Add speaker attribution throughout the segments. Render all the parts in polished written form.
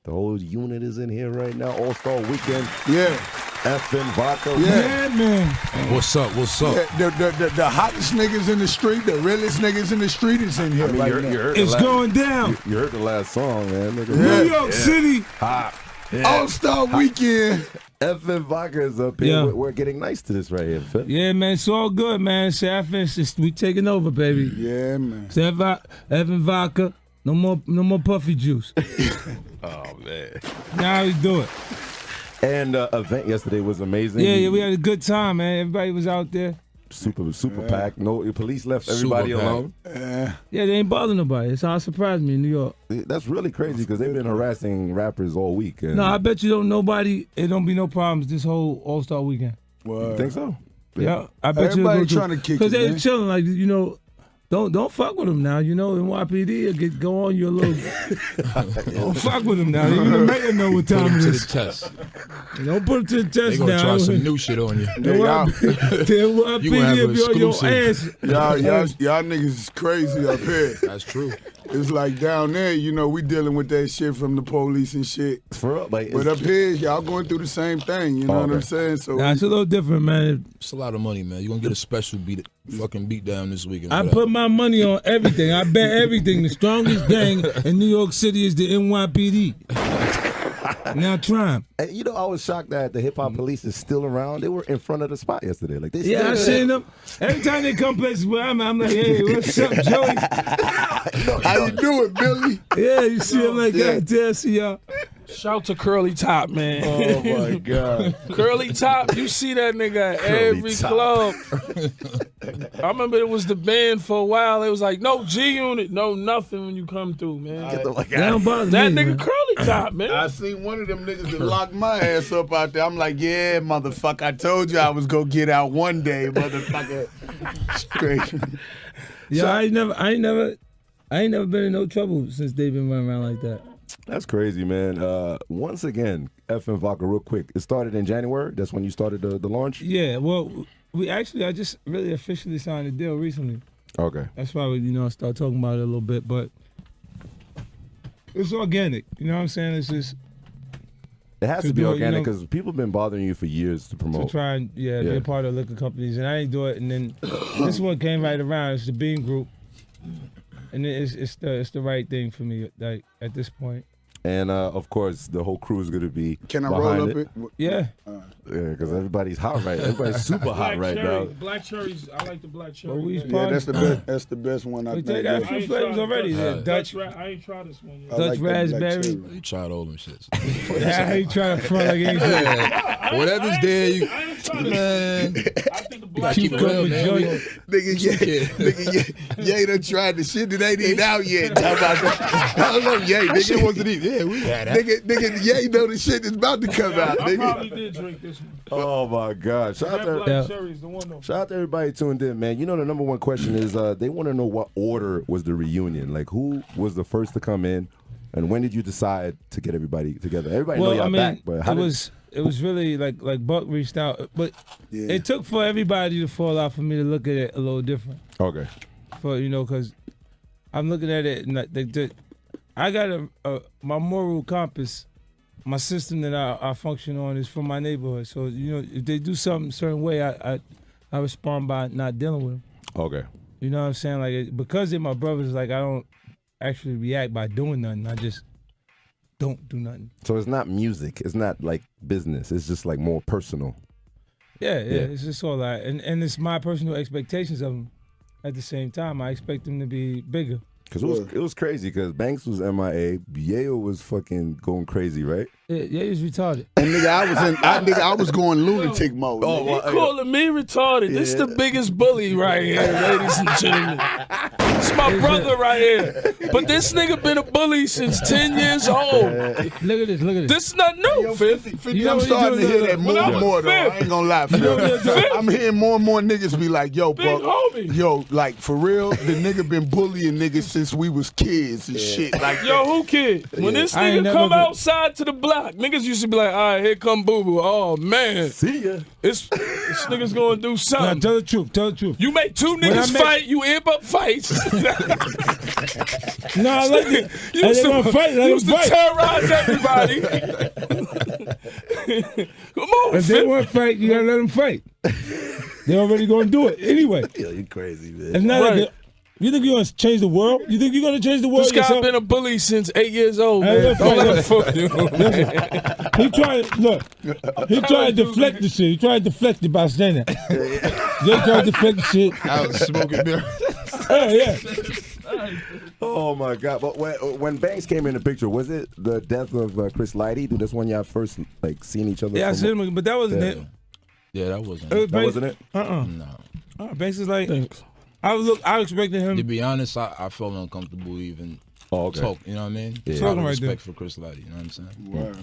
Speaker 1: The whole unit is in here right now. All-Star Weekend.
Speaker 2: Yeah.
Speaker 1: FN Vodka.
Speaker 3: Yeah, man.
Speaker 4: What's up?
Speaker 2: Yeah, the hottest niggas in the street, the realest niggas in the street is in here right now.
Speaker 3: It's going down.
Speaker 1: You heard the last song, man.
Speaker 3: New York City.
Speaker 1: Hot. Yeah.
Speaker 2: All-Star Weekend.
Speaker 1: FN Vodka is up here.
Speaker 3: Yeah.
Speaker 1: We're getting nice to this right here, Phil.
Speaker 3: Yeah, man, it's all good, man. It's FN, we taking over, baby.
Speaker 2: Yeah, man.
Speaker 3: It's FN Vodka. No more puffy juice.
Speaker 4: Oh man.
Speaker 3: Now we do it.
Speaker 1: And event yesterday was amazing.
Speaker 3: Yeah, we had a good time, man. Everybody was out there.
Speaker 1: Super packed. No, the police left everybody alone.
Speaker 3: Yeah, they ain't bothering nobody. It's how it surprised me in New York.
Speaker 1: That's really crazy because they've been harassing rappers all week. And
Speaker 3: No, I bet you it don't be no problems this whole All-Star Weekend.
Speaker 1: You think so?
Speaker 3: Yeah, I bet
Speaker 2: Everybody trying to kick it,
Speaker 3: because they
Speaker 2: man.
Speaker 3: chilling, like, you know. Don't fuck with them now. You know, NYPD go on your little. Don't fuck with them now. Even the mayor know what time it
Speaker 4: to
Speaker 3: is.
Speaker 4: the test.
Speaker 3: Don't put it to the test
Speaker 4: They
Speaker 3: now.
Speaker 4: gonna try some new shit on you.
Speaker 3: You gonna have
Speaker 4: You gonna have an
Speaker 3: on your ass.
Speaker 2: Y'all niggas is crazy up here.
Speaker 4: That's true.
Speaker 2: It's like down there, you know, we dealing with that shit from the police and shit.
Speaker 1: For real, like,
Speaker 2: But up here, y'all going through the same thing. You know what I'm saying? So
Speaker 3: Nah, it's a little different, man.
Speaker 4: It's a lot of money, man. You gonna get a special beat down this weekend.
Speaker 3: I put my money on everything. I bet everything. The strongest gang in New York City is the NYPD. Now try 'em.
Speaker 1: And you know, I was shocked that the hip hop police is still around. They were in front of the spot yesterday. Like, they
Speaker 3: Yeah, I seen them. Every time they come places where I'm like, hey, what's up, Joey?
Speaker 2: how you doing, Billy?
Speaker 3: Yeah, you see them like that. Yeah, see y'all.
Speaker 5: Shout to Curly Top, man.
Speaker 1: Oh my God.
Speaker 5: Curly Top, you see that nigga at every club. I remember it was the band for a while. It was like, no G Unit, no nothing when you come through, man.
Speaker 3: That don't bother
Speaker 5: That
Speaker 3: me,
Speaker 5: nigga
Speaker 3: man.
Speaker 5: Curly Top, man.
Speaker 2: I seen one of them niggas that locked my ass up out there. I'm like, yeah, motherfucker, I told you I was gonna get out one day, motherfucker. Straight.
Speaker 3: Yeah, I ain't never been in no trouble since they've been running around like that.
Speaker 1: That's crazy, man. Once again, FN Vodka, real quick. It started in January. That's when you started the launch?
Speaker 3: Yeah, well, I just really officially signed a deal recently.
Speaker 1: Okay.
Speaker 3: That's why we, start talking about it a little bit, but it's organic. You know what I'm saying? It's just
Speaker 1: It has to be organic because people have been bothering you for years to promote.
Speaker 3: to try and be a part of liquor companies, and I ain't do it. And then this one came right around. It's the Bean Group, and it's the right thing for me, like, at this point.
Speaker 1: And of course, the whole crew is going to be.
Speaker 2: Can I
Speaker 1: behind
Speaker 2: roll up it?
Speaker 3: Yeah.
Speaker 1: Yeah, because everybody's hot right. Everybody's super hot right now.
Speaker 5: Black cherries, I like the black cherry.
Speaker 3: Well, we
Speaker 5: man.
Speaker 2: Yeah, that's the best. That's the best one I
Speaker 3: We
Speaker 2: think.
Speaker 3: got a few flavors already. Dutch
Speaker 5: I ain't tried this one yet.
Speaker 2: I
Speaker 3: Dutch
Speaker 2: like that black
Speaker 3: raspberry.
Speaker 2: cherry.
Speaker 4: You tried all them shits.
Speaker 3: Yeah, he trying to front like he ain't doing it.
Speaker 4: Whatever's there, you
Speaker 5: I ain't tried
Speaker 4: man.
Speaker 5: it. I think the black
Speaker 4: Keep
Speaker 5: cherry.
Speaker 4: going, man. We gonna-
Speaker 2: Nigga, Ye done tried the shit that ain't even out yet. How about that? How long, Ye?
Speaker 4: That shit
Speaker 2: Nigga,
Speaker 4: wasn't even. Yeah, we had that.
Speaker 2: nigga, Ye know the shit that's about to come out,
Speaker 5: I
Speaker 2: nigga.
Speaker 5: probably did drink this one.
Speaker 1: Oh my God! Shout
Speaker 5: That
Speaker 1: out
Speaker 5: black cherry is the one though.
Speaker 1: Shout out to everybody tuned in, man. You know the number one question is they want to know what order was the reunion. Like, who was the first to come in, and when did you decide to get everybody together? Everybody know y'all back, but how
Speaker 3: it was really like Buck reached out, but it took for everybody to fall out for me to look at it a little different.
Speaker 1: Okay.
Speaker 3: Because I'm looking at it and I got my moral compass. My system that I function on is from my neighborhood. So, if they do something a certain way, I respond by not dealing with them.
Speaker 1: Okay.
Speaker 3: You know what I'm saying? Like, because they're my brothers, like, I don't actually react by doing nothing. I just don't do nothing.
Speaker 1: So it's not music. It's not like business. It's just like more personal.
Speaker 3: Yeah. It's just all that. And it's my personal expectations of them. At the same time, I expect them to be bigger.
Speaker 1: Because it was crazy because Banks was MIA. Yale was fucking going crazy, right?
Speaker 3: Yeah, he's retarded.
Speaker 2: And nigga, I was going lunatic mode.
Speaker 5: Oh, he calling me retarded. This is the biggest bully right here, ladies and gentlemen. It's my brother right here. But this nigga been a bully since 10 years old.
Speaker 3: Look at this.
Speaker 5: This is not new,
Speaker 2: 50, I'm starting to hear that more and more, though. I ain't gonna lie. I'm hearing more and more niggas be like, yo,
Speaker 5: Big homie.
Speaker 2: yo, like, for real, the nigga been bullying niggas since we was kids and shit. Like,
Speaker 5: Yo, who kid? When this
Speaker 3: I ain't
Speaker 5: nigga
Speaker 3: never
Speaker 5: come
Speaker 3: been-
Speaker 5: outside to the block shock. Niggas used to be like, all right, here come Boo Boo. Oh, man.
Speaker 1: See ya.
Speaker 5: This nigga's going to do
Speaker 3: Now,
Speaker 5: something.
Speaker 3: tell the truth. Tell the truth.
Speaker 5: You make two niggas fight, you amp up fights.
Speaker 3: No, I like it.
Speaker 5: You used to
Speaker 3: fight.
Speaker 5: terrorize everybody. Come on,
Speaker 3: If they want to fight, you gotta let them fight. They already gonna do it anyway.
Speaker 1: Yo, you crazy, man.
Speaker 3: It's not like you think you're gonna change the world? You think you're gonna change the world?
Speaker 5: This guy
Speaker 3: yourself?
Speaker 5: been a bully since 8 years old, man.
Speaker 3: Hey,
Speaker 5: Don't let him fuck you.
Speaker 3: He tried. Look, he tried to deflect the shit. He tried to deflect it by saying that. They tried to deflect the shit.
Speaker 4: I was smoking mirror.
Speaker 3: Yeah.
Speaker 1: Oh my God! But when Banks came in the picture, was it the death of Chris Lighty? Dude, that's when y'all first like seen each other.
Speaker 3: Yeah, I seen him, but that wasn't it.
Speaker 4: Yeah, that wasn't it.
Speaker 1: That wasn't it.
Speaker 4: No.
Speaker 3: Banks is like. I expected him.
Speaker 4: To be honest, I felt uncomfortable even talk. You know what I mean?
Speaker 1: Yeah.
Speaker 3: Talking right
Speaker 4: respect
Speaker 3: there.
Speaker 4: for Chris Lighty. You know what I'm saying?
Speaker 2: Right.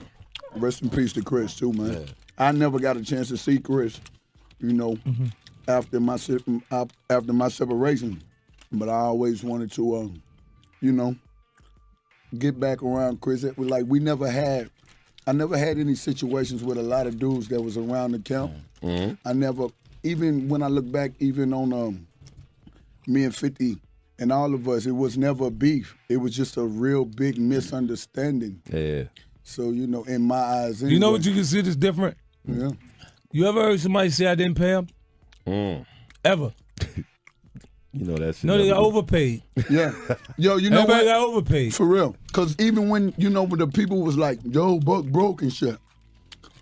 Speaker 2: Rest in peace to Chris too, man.
Speaker 4: Yeah.
Speaker 2: I never got a chance to see Chris, you know, after my separation, but I always wanted to, you know, get back around Chris. Like I never had any situations with a lot of dudes that was around the camp. I never, even when I look back, even on me and 50 and all of us, it was never a beef. It was just a real big misunderstanding.
Speaker 1: Yeah.
Speaker 2: So, you know, in my eyes, anyway.
Speaker 3: You know what you consider is different?
Speaker 2: Yeah.
Speaker 3: You ever heard somebody say I didn't pay him? Ever?
Speaker 1: You know that shit.
Speaker 3: No, they got overpaid.
Speaker 2: Yeah. Yo, you know
Speaker 3: Everybody
Speaker 2: what?
Speaker 3: got overpaid.
Speaker 2: For real. Because even when, you know, when the people was like, yo, Buck broke and shit.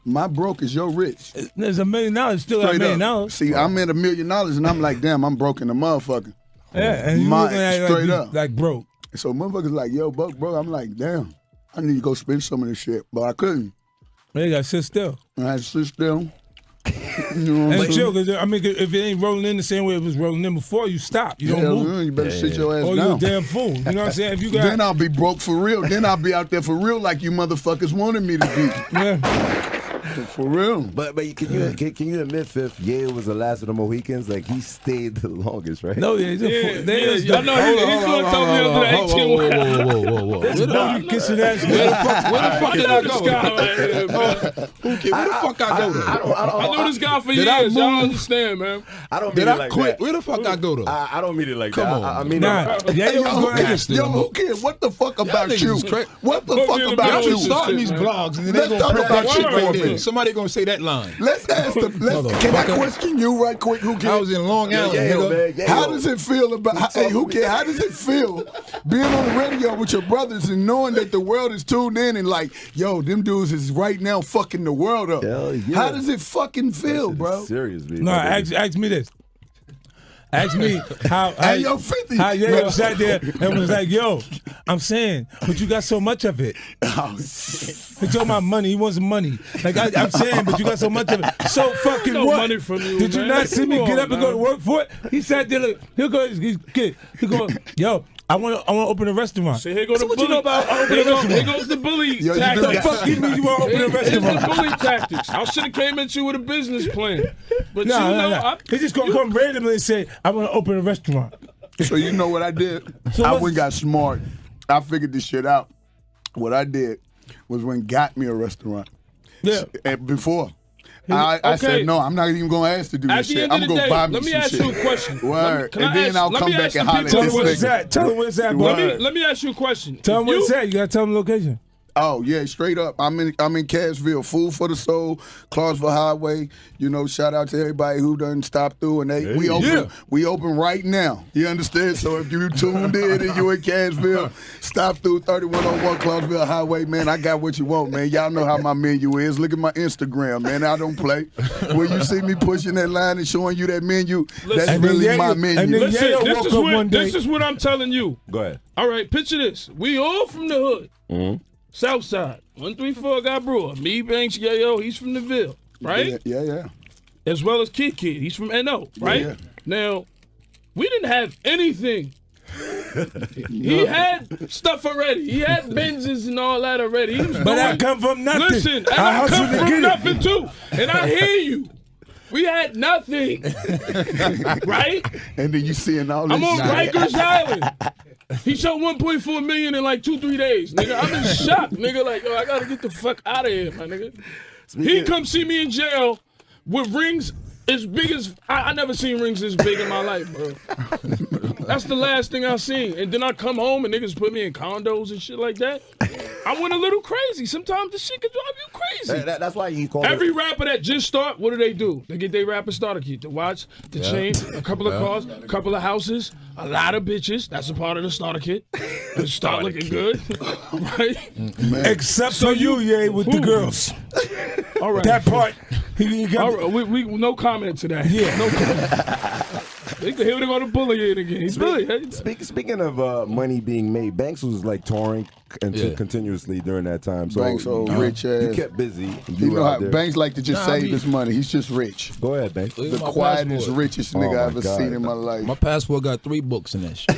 Speaker 2: My broke is your rich.
Speaker 3: There's $1 million. Still got $1 million.
Speaker 2: See, I'm at $1 million and I'm like, damn, I'm broke in the motherfucker.
Speaker 3: Yeah, and you
Speaker 2: Mine,
Speaker 3: looking at it
Speaker 2: straight
Speaker 3: like,
Speaker 2: up.
Speaker 3: like broke.
Speaker 2: So motherfuckers like, yo, Buck broke. I'm like, damn, I need to go spend some of this shit. But I couldn't.
Speaker 3: They got to sit still.
Speaker 2: I had to sit still. You know what I'm
Speaker 3: And
Speaker 2: saying?
Speaker 3: chill, because I mean, if it ain't rolling in the same way it was rolling in before, you stop. You don't move.
Speaker 2: You better sit your ass
Speaker 3: Or
Speaker 2: down.
Speaker 3: you a damn fool. You know what I'm saying? If you got,
Speaker 2: Then I'll be broke for real. Then I'll be out there for real like you motherfuckers wanted me to be.
Speaker 3: yeah.
Speaker 2: For real.
Speaker 1: But can you admit, Fifth, Ye was the last of the Mohicans? Like he stayed the longest, right?
Speaker 3: No, yeah,
Speaker 5: I know he's going to tell me under the 18.
Speaker 4: Whoa.
Speaker 3: Where
Speaker 5: the fuck did I go?
Speaker 4: Where the fuck I go to?
Speaker 5: I know this guy for
Speaker 4: Did I
Speaker 5: years. Y'all
Speaker 4: move?
Speaker 5: understand, man.
Speaker 1: I don't mean
Speaker 4: Did
Speaker 1: it
Speaker 4: I
Speaker 1: like
Speaker 4: quit?
Speaker 1: that.
Speaker 4: Where the fuck I go to?
Speaker 1: I don't mean it like
Speaker 4: Come
Speaker 1: that.
Speaker 4: on.
Speaker 1: I mean,
Speaker 3: Nah, yeah,
Speaker 2: Yo,
Speaker 3: was going
Speaker 2: who cares? What the fuck about
Speaker 4: niggas
Speaker 2: you?
Speaker 4: is crazy.
Speaker 2: What the fuck
Speaker 5: Y'all
Speaker 2: about
Speaker 4: Y'all
Speaker 2: you?
Speaker 4: just starting these
Speaker 5: man.
Speaker 4: blogs and then
Speaker 2: Let's
Speaker 4: they
Speaker 2: talk
Speaker 4: gonna
Speaker 2: about
Speaker 4: print
Speaker 2: you
Speaker 4: that
Speaker 2: for a
Speaker 4: shit right
Speaker 2: minute.
Speaker 4: there. Somebody gonna say that line.
Speaker 2: Let's ask can I question you right quick? Who
Speaker 4: I
Speaker 2: cares?
Speaker 4: was in Long Island,
Speaker 1: yeah,
Speaker 4: nigga.
Speaker 1: man,
Speaker 2: How does it feel about? Hey, who cares? How does it feel being on the radio with your brothers and knowing that the world is tuned in and like, yo, them dudes is right now fucking the world up?
Speaker 1: Hell yeah.
Speaker 2: How does it fucking feel, bro?
Speaker 1: Serious, man.
Speaker 3: No, ask me this. Ask me how
Speaker 2: Hey, yo, 50.
Speaker 3: how Yayo sat there and was like, yo, I'm saying, but you got so much of it. He talking about money. He wants some money. Like I'm saying, but you got so much of it. So fucking
Speaker 5: No
Speaker 3: what?
Speaker 5: money from you,
Speaker 3: Did you
Speaker 5: man.
Speaker 3: not see me
Speaker 5: Come
Speaker 3: get
Speaker 5: on,
Speaker 3: up and go to
Speaker 5: man.
Speaker 3: work for it? He sat there like, he'll go, yo, I want to open a restaurant.
Speaker 5: So here goes the
Speaker 3: what
Speaker 5: bully.
Speaker 3: you know about opening a
Speaker 5: Here
Speaker 3: restaurant?
Speaker 5: goes the bully
Speaker 2: Yo, you
Speaker 5: tactics.
Speaker 2: do
Speaker 3: The fuck you mean you want to open a
Speaker 5: Here's the
Speaker 3: restaurant?
Speaker 5: bully tactics. I should have came at you with a business plan, but
Speaker 3: No,
Speaker 5: you know,
Speaker 3: no. He just gonna come randomly and say, I want to open a restaurant.
Speaker 2: So you know what I did?
Speaker 3: So
Speaker 2: I
Speaker 3: what's-
Speaker 2: went and got smart. I figured this shit out. What I did was when got me a restaurant.
Speaker 3: Yeah.
Speaker 2: And before. I
Speaker 5: okay.
Speaker 2: said, no, I'm not even going to ask to do
Speaker 5: At
Speaker 2: this
Speaker 5: the
Speaker 2: shit.
Speaker 5: end
Speaker 2: I'm
Speaker 5: of the
Speaker 2: going to
Speaker 5: day,
Speaker 2: buy me
Speaker 5: let me
Speaker 2: some
Speaker 5: ask
Speaker 2: shit.
Speaker 5: you a question.
Speaker 2: Word.
Speaker 5: Can
Speaker 2: And
Speaker 5: I
Speaker 2: then
Speaker 5: ask-
Speaker 2: I'll
Speaker 5: let
Speaker 2: come
Speaker 5: me
Speaker 2: back
Speaker 5: ask
Speaker 2: and
Speaker 5: the
Speaker 2: holler at
Speaker 5: people
Speaker 3: Tell him where
Speaker 2: this
Speaker 3: it's
Speaker 2: nigga.
Speaker 3: at. Tell him where it's at, bro.
Speaker 5: Let me ask you a question.
Speaker 3: Tell him
Speaker 5: If
Speaker 3: where
Speaker 5: you-
Speaker 3: it's at. You gotta tell him the location.
Speaker 2: Oh, yeah, straight up. I'm in Cashville. Food for the Soul, Clarksville Highway. You know, shout out to everybody who done stopped through. And we open right now. You understand? So if you tuned in and you in Cashville, stop through 3101 Clarksville Highway, man. I got what you want, man. Y'all know how my menu is. Look at my Instagram, man. I don't play. When you see me pushing that line and showing you that menu, that's
Speaker 5: Listen,
Speaker 2: really my
Speaker 3: and
Speaker 2: menu.
Speaker 3: then-
Speaker 5: Listen,
Speaker 3: Yeah,
Speaker 5: this
Speaker 3: woke
Speaker 5: is
Speaker 3: up
Speaker 5: what
Speaker 3: one day-
Speaker 5: this is what I'm telling you.
Speaker 1: Go ahead.
Speaker 5: All right, picture this. We all from the hood.
Speaker 1: Mm-hmm.
Speaker 5: South side. 134 got Brewer. Me, Banks, Yayo, he's from the Ville, right?
Speaker 2: Yeah.
Speaker 5: As well as Kid, he's from NO, right?
Speaker 2: Yeah.
Speaker 5: Now, we didn't have anything. He had stuff already. He had Benzes and all that already. He was
Speaker 3: But I
Speaker 5: doing-
Speaker 3: come from nothing.
Speaker 5: Listen, and
Speaker 3: I
Speaker 5: I
Speaker 3: hustled
Speaker 5: come
Speaker 3: to
Speaker 5: from
Speaker 3: get it.
Speaker 5: nothing too. And I hear you. We had nothing. Right?
Speaker 2: And then you seeing all this
Speaker 5: I'm on
Speaker 2: shit.
Speaker 5: Rikers Island. He showed 1.4 million in like 2-3 days, nigga. I'm in shock, nigga. Like, yo, I gotta get the fuck out of here, my nigga. He come see me in jail with rings as big as I never seen rings this big in my life, bro. That's the last thing I seen. And then I come home and niggas put me in condos and shit like that. I went a little crazy. Sometimes the shit can drive you crazy.
Speaker 1: That's why you call
Speaker 5: every rapper that just start. What do? They get their rapper starter kit, the watch, the chain, a couple of cars, a couple of houses, a lot of bitches. That's a part of the starter kit. Start looking good, right?
Speaker 3: Except for you, Ye, with the girls.
Speaker 5: All right,
Speaker 3: that part.
Speaker 5: All right, we no comment to that. Yeah, no comment. Here they go to bully it again. He's bullying.
Speaker 1: Speaking of money being made, Banks was like touring continuously during that time. So
Speaker 2: Banks rich ass.
Speaker 1: You kept busy.
Speaker 2: You know how Banks like to just save his money. He's just rich.
Speaker 1: Go ahead, Banks.
Speaker 2: The quietest, richest nigga I've ever seen in my life.
Speaker 4: My passport got 3 books in that shit.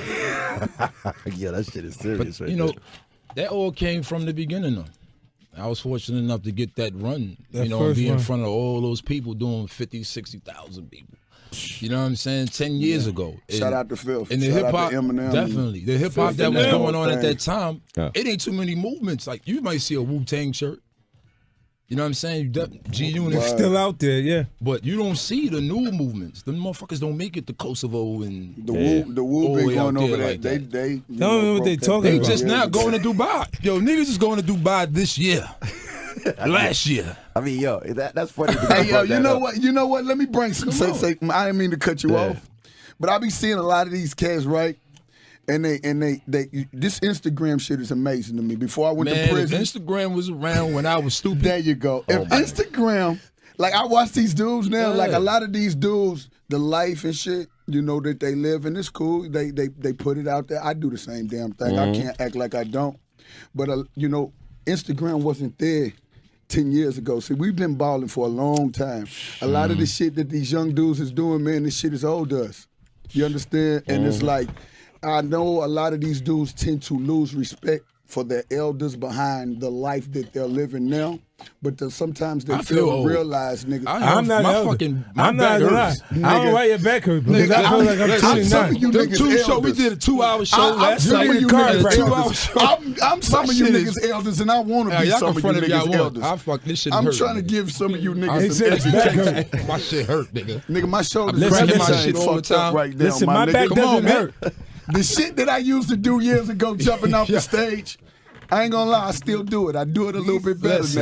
Speaker 1: Yeah, that shit is serious.
Speaker 4: But, you know, that all came from the beginning, though. I was fortunate enough to get that run, and be in front of all those people doing 50, 60,000 people. You know what I'm saying? 10 years ago.
Speaker 2: Shout out to Phil.
Speaker 4: And the hip hop, definitely. The hip hop that was going on at that time, it ain't too many movements. Like, you might see a Wu-Tang shirt. You know what I'm saying? G-Unit.
Speaker 3: Still out there, yeah.
Speaker 4: But you don't see the new movements. The motherfuckers don't make it to Kosovo and
Speaker 2: the Wu been going over there.
Speaker 4: Like
Speaker 2: they
Speaker 3: don't know what they talking about.
Speaker 4: They just now going to Dubai. Yo, niggas is going to Dubai this year. Last year.
Speaker 1: I mean, yo, that's funny.
Speaker 2: Hey, yo, you know what? You know what? Let me bring some. Say, I didn't mean to cut you off, but I be seeing a lot of these cats, right? And they this Instagram shit is amazing to me. Before I went to prison,
Speaker 4: Instagram was around when I was stupid.
Speaker 2: There you go. If Instagram, like I watch these dudes now, like a lot of these dudes, the life and shit, you know, that they live, and it's cool. They put it out there. I do the same damn thing. I can't act like I don't. But you know, Instagram wasn't there 10 years ago. See, we've been balling for a long time. A lot of the shit that these young dudes is doing, man, this shit is old to us. You understand? And it's like, I know a lot of these dudes tend to lose respect for their elders behind the life that they're living now. But sometimes they feel realize, nigga.
Speaker 3: I'm not I'm not gonna lie. I don't write your back hurt because I feel like I'm 29.
Speaker 4: We did a 2-hour show last night.
Speaker 2: I'm some of you niggas elders, and I want to be some of you niggas elders.
Speaker 4: I fuck this shit.
Speaker 2: I'm trying to give some of you niggas some education.
Speaker 4: My shit hurt, nigga.
Speaker 2: Nigga, my shoulders
Speaker 4: cracking my shit all the time.
Speaker 2: Right now,
Speaker 3: listen, my back doesn't hurt.
Speaker 2: The shit that I used to do years ago, jumping off the stage. I ain't gonna lie, I still do it. I do it a little bit better now. So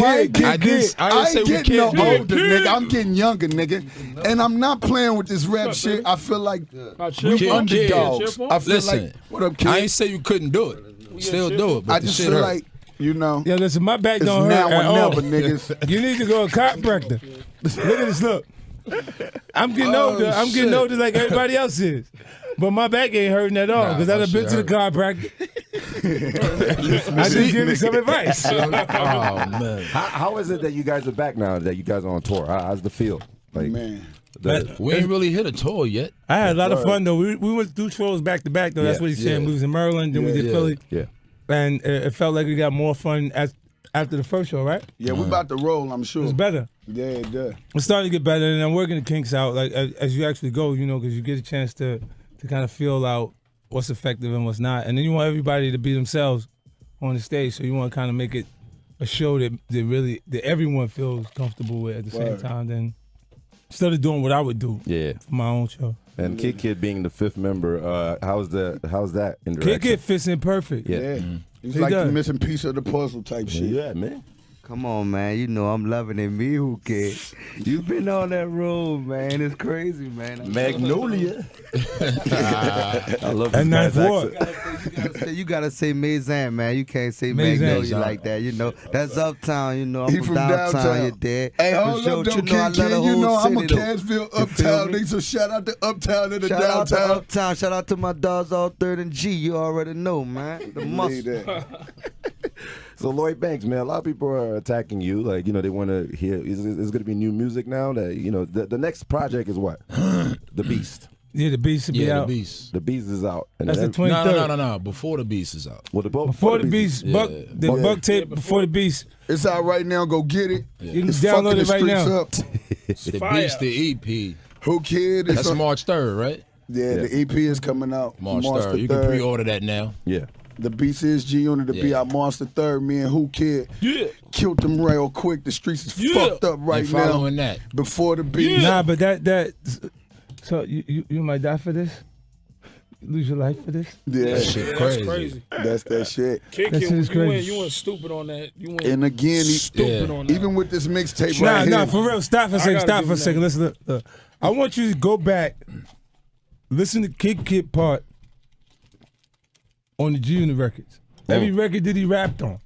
Speaker 2: I ain't getting no older, nigga. I'm getting younger, nigga. And I'm not playing with this rap shit. I feel like we underdogs. I feel like, what up, kid?
Speaker 4: I ain't say you couldn't do it. Still do it, but
Speaker 2: I just feel like, you know.
Speaker 3: Yeah, listen, my back don't hurt
Speaker 2: now
Speaker 3: at
Speaker 2: or
Speaker 3: all.
Speaker 2: never, niggas.
Speaker 3: You need to go to a chiropractor. Look at this, look. I'm getting older. I'm getting older like everybody else is. But my back ain't hurting at all because I've been to the chiropractor. I just give you some advice.
Speaker 4: Oh, man.
Speaker 1: How is it that you guys are back now, that you guys are on tour? How's the feel? Like,
Speaker 2: man.
Speaker 4: We ain't really hit a tour yet.
Speaker 3: I had a lot of fun, though. We went through shows back to back, though. That's what he's saying. We was in Maryland, then we did Philly.
Speaker 1: Yeah.
Speaker 3: And it felt like we got more fun after the first show, right?
Speaker 2: Yeah, we about to roll, I'm sure.
Speaker 3: It's better.
Speaker 2: Yeah, it does.
Speaker 3: It's starting to get better, and I'm working the kinks out, like as you actually go, you know, because you get a chance to kind of feel out what's effective and what's not. And then you want everybody to be themselves on the stage, so you want to kind of make it a show that everyone feels comfortable with at the same time. Then instead of doing what I would do for my own show.
Speaker 1: And Kid being the 5th member, how's that interaction?
Speaker 3: Kid fits in perfect.
Speaker 1: Yeah.
Speaker 2: He's like the missing piece of the puzzle type shit.
Speaker 1: Yeah, man.
Speaker 6: Come on, man. You know I'm loving it. Me, who cares? You've been on that road, man. It's crazy, man.
Speaker 1: Magnolia. I love
Speaker 3: that
Speaker 1: this
Speaker 6: You gotta say Maison, man. You can't say Magnolia like that. You know that's uptown. You know I'm from downtown. You're dead.
Speaker 2: Hey, hold up, though, kid. You know I'm a Cashville uptown nigga. So shout out to uptown and the downtown.
Speaker 6: Shout out to uptown. Shout out to my dogs all 3rd and G. You already know, man. The muscle.
Speaker 1: So Lloyd Banks, man, a lot of people are attacking you. Like, you know, they want to hear. Is going to be new music now? That, you know, the next project is what? The Beast.
Speaker 3: Yeah, the Beast will be out.
Speaker 4: The Beast.
Speaker 1: The Beast is out. And
Speaker 3: that's the 23rd.
Speaker 4: No. Before the Beast is out.
Speaker 1: Well,
Speaker 3: before the Beast, Buck tape before the Beast.
Speaker 2: It's out right now. Go get it.
Speaker 3: You can download it right now.
Speaker 2: Up.
Speaker 4: The Beast, the EP.
Speaker 2: Who kid?
Speaker 4: That's March 3rd, right?
Speaker 2: Yeah, the EP is coming out
Speaker 4: March
Speaker 2: March
Speaker 4: 3rd.
Speaker 2: the
Speaker 4: You
Speaker 2: 3rd.
Speaker 4: can pre-order that now.
Speaker 1: Yeah.
Speaker 2: The beats is G-Unit to be out March the 3rd. Me and Who Kid killed them real quick. The streets is fucked up right now.
Speaker 4: Following that.
Speaker 2: Before the beat.
Speaker 3: Nah, but so you might die for this? Lose your life for this?
Speaker 2: Yeah.
Speaker 4: That shit crazy.
Speaker 2: That's that shit.
Speaker 5: You went stupid on that.
Speaker 2: And again,
Speaker 5: stupid on that.
Speaker 2: Even with this mixtape right here.
Speaker 3: Nah, for real. Stop for a second. Listen, look. I want you to go back, listen to Kid part on the G-Unit records. Every record that he rapped on.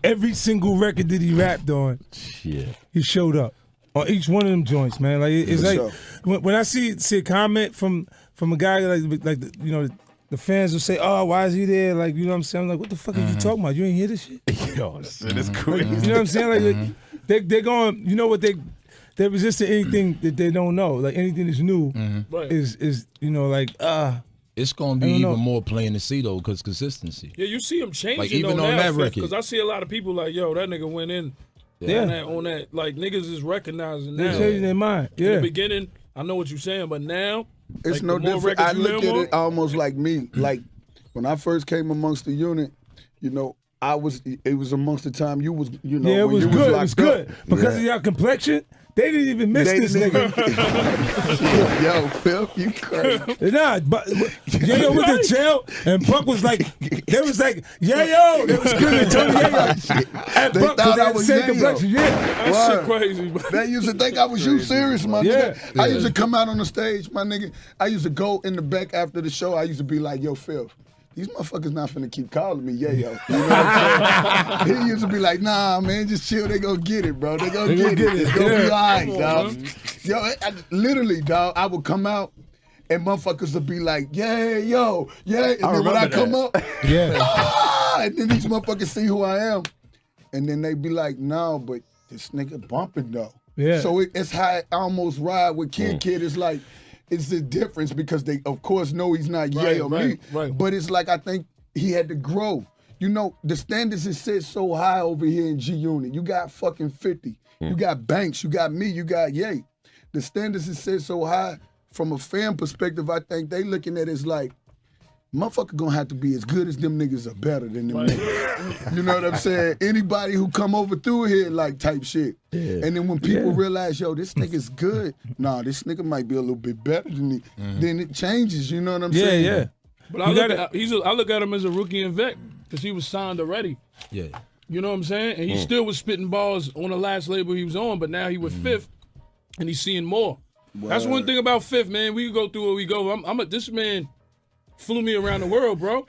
Speaker 3: Every single record that he rapped on, he showed up on each one of them joints, man. Like it's like when I see a comment from a guy like the fans will say, "Oh, why is he there?" Like, you know what I'm saying? I'm like, what the fuck are you talking about? You ain't hear this shit?
Speaker 1: Yo, it's crazy.
Speaker 3: You know what I'm saying? Like they're going. You know what they're resisting anything that they don't know. Like anything that's new is like
Speaker 4: It's gonna be even more plain to see though, because consistency.
Speaker 5: Yeah, you see him changing
Speaker 4: like, even
Speaker 5: on
Speaker 4: that record.
Speaker 5: Because I see a lot of people like, yo, that nigga went in on that. Like niggas is recognizing now.
Speaker 3: They changing their mind. Yeah.
Speaker 5: In the beginning, I know what you're saying, but now
Speaker 2: it's
Speaker 5: like,
Speaker 2: no different. I look at it almost like me. Like when I first came amongst the unit, it was amongst the time you was,
Speaker 3: it was good. It was good. Because of your complexion, they didn't even miss this nigga.
Speaker 2: Yo, Phil, you crazy.
Speaker 3: Nah, but Yayo went to jail, and Buck was like, they was like, Yayo, they was screaming Tony Yayo. And
Speaker 2: They
Speaker 3: Buck
Speaker 2: thought I was
Speaker 3: same
Speaker 2: Yayo.
Speaker 3: complexion,
Speaker 5: That shit crazy, bro.
Speaker 2: They used to think I was you serious, my nigga. I used to come out on the stage, my nigga. I used to go in the back after the show. I used to be like, yo, Phil, these motherfuckers not finna keep calling me Yayo. You know what I'm saying? He used to be like, nah, man, just chill. They gonna get it, bro. They gonna get it. It's gonna be all right, dog. Yo, literally, dog, I would come out and motherfuckers would be like, yeah, yo, yeah. And then when I come up, and then these motherfuckers see who I am. And then they be like, no, but this nigga bumping, though.
Speaker 3: Yeah.
Speaker 2: So it's how I almost ride with Kid. It's like, it's the difference because they, of course, know he's not Ye or me.
Speaker 5: Right.
Speaker 2: But it's like I think he had to grow. You know, the standards is set so high over here in G-Unit. You got fucking 50. You got Banks. You got me. You got Ye. The standards is set so high. From a fan perspective, I think they looking at it as like, motherfucker gonna have to be as good as them niggas or better than them niggas. You know what I'm saying? Anybody who come over through here like type shit. Yeah. And then when people realize, yo, this nigga's good. Nah, this nigga might be a little bit better than me. Then it changes, you know what I'm saying?
Speaker 3: Yeah.
Speaker 5: But I look at him as a rookie and vet because he was signed already.
Speaker 4: Yeah.
Speaker 5: You know what I'm saying? And he still was spitting balls on the last label he was on, but now he with Fifth and he's seeing more. Wow. That's one thing about Fifth, man. We go through what we go. This man flew me around the world, bro.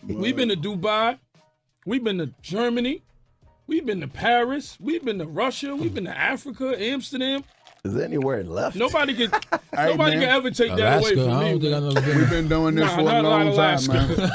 Speaker 5: We've been to Dubai. We've been to Germany. We've been to Paris. We've been to Russia. We've been to Africa, Amsterdam.
Speaker 1: Is there anywhere left?
Speaker 5: Nobody can ever take that away from me.
Speaker 2: We've been doing this for a long time, man.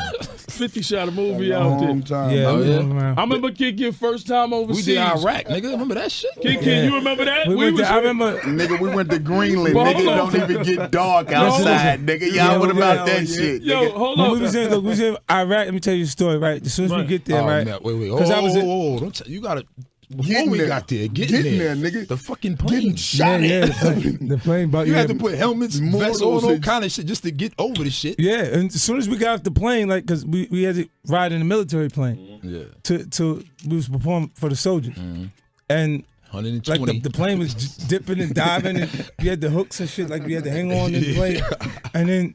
Speaker 5: 50 shot a movie out there.
Speaker 2: Time,
Speaker 5: I remember Kid first time overseas.
Speaker 4: We did Iraq, nigga. Remember that shit?
Speaker 5: Kid, you remember that?
Speaker 3: I remember.
Speaker 2: Nigga, we went to Greenland. Nigga, don't even get dark outside. Nigga, y'all, what about that shit?
Speaker 5: Yo, hold on.
Speaker 3: We was in Iraq. Let me tell you a story, right? As soon as we get there, right?
Speaker 4: Man, wait. Don't you gotta. Before we got there, getting there,
Speaker 2: nigga.
Speaker 4: The fucking plane
Speaker 2: shot.
Speaker 3: The plane.
Speaker 4: You had to put helmets, vests, all that kind of shit just to get over the shit.
Speaker 3: Yeah, and as soon as we got off the plane, like, cause we had to ride in a military plane.
Speaker 4: Yeah.
Speaker 3: To we was performing for the soldiers, and
Speaker 4: 120.
Speaker 3: like the plane was dipping and diving, and we had the hooks and shit, like we had to hang on to the plane, and then.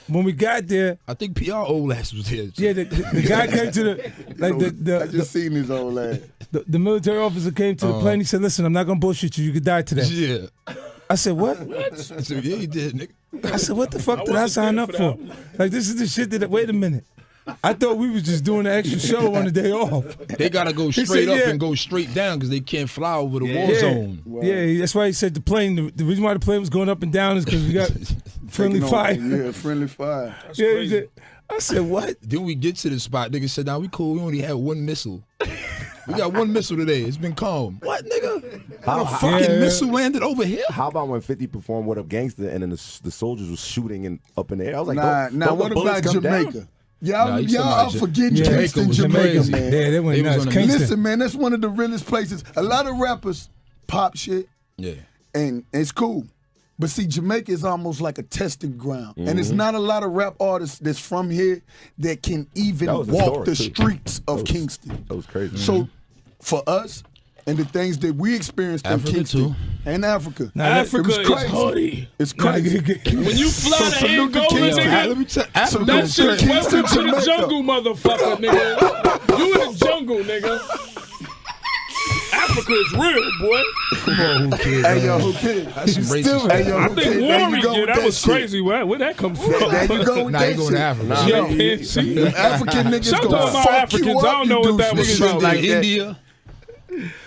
Speaker 3: When we got there,
Speaker 4: I think PR old ass was there.
Speaker 3: Yeah, the guy came to the
Speaker 2: I just seen his old ass.
Speaker 3: The military officer came to the plane. He said, "Listen, I'm not gonna bullshit you. You could die today."
Speaker 4: Yeah.
Speaker 3: I said, "What?"
Speaker 4: I said, "Yeah, he did, nigga."
Speaker 3: I said, "What the fuck did I sign up for? Like, this is the shit that. Wait a minute. I thought we was just doing an extra show on the day off.
Speaker 4: They gotta go straight up and go straight down because they can't fly over the war zone.
Speaker 3: Wow. Yeah, that's why he said the plane. The reason why the plane was going up and down is because we got friendly fire.
Speaker 2: Yeah, friendly fire.
Speaker 3: Yeah, I said, what?
Speaker 4: Then we get to the spot. Nigga said, "Nah, we cool. We only had one missile. We got one missile today. It's been calm." What, nigga? How fucking missile landed over here?
Speaker 1: How about when 50 performed What Up Gangsta and then the soldiers was shooting up in the air? I was like,
Speaker 2: nah, what about Jamaica? Y'all forgetting
Speaker 4: Jamaica,
Speaker 2: Jamaica, man.
Speaker 3: Yeah, they went nuts.
Speaker 2: Listen, man, that's one of the realest places. A lot of rappers pop shit.
Speaker 4: Yeah.
Speaker 2: And it's cool. But see, Jamaica is almost like a testing ground. And it's not a lot of rap artists that's from here that can even walk the streets of Kingston.
Speaker 1: That was crazy.
Speaker 2: So for us, and the things that we experienced in Kingston and Africa.
Speaker 5: Africa is hoodie.
Speaker 2: It's crazy.
Speaker 5: When you fly to Angola, nigga, that shit welcome to the jungle, motherfucker, nigga. You in the jungle, nigga. Africa is real, boy.
Speaker 4: Come on, who cares?
Speaker 2: Hey, yo, who cares?
Speaker 4: That's some racist.
Speaker 2: Hey, yo,
Speaker 5: I think Warren did. That was crazy. Where'd that come from?
Speaker 2: There you go with that
Speaker 4: you going to Africa.
Speaker 2: African niggas
Speaker 5: Shout out
Speaker 2: gonna
Speaker 5: about
Speaker 2: fuck
Speaker 5: Africans.
Speaker 2: you up.
Speaker 5: I don't know what that was about.
Speaker 4: Like India.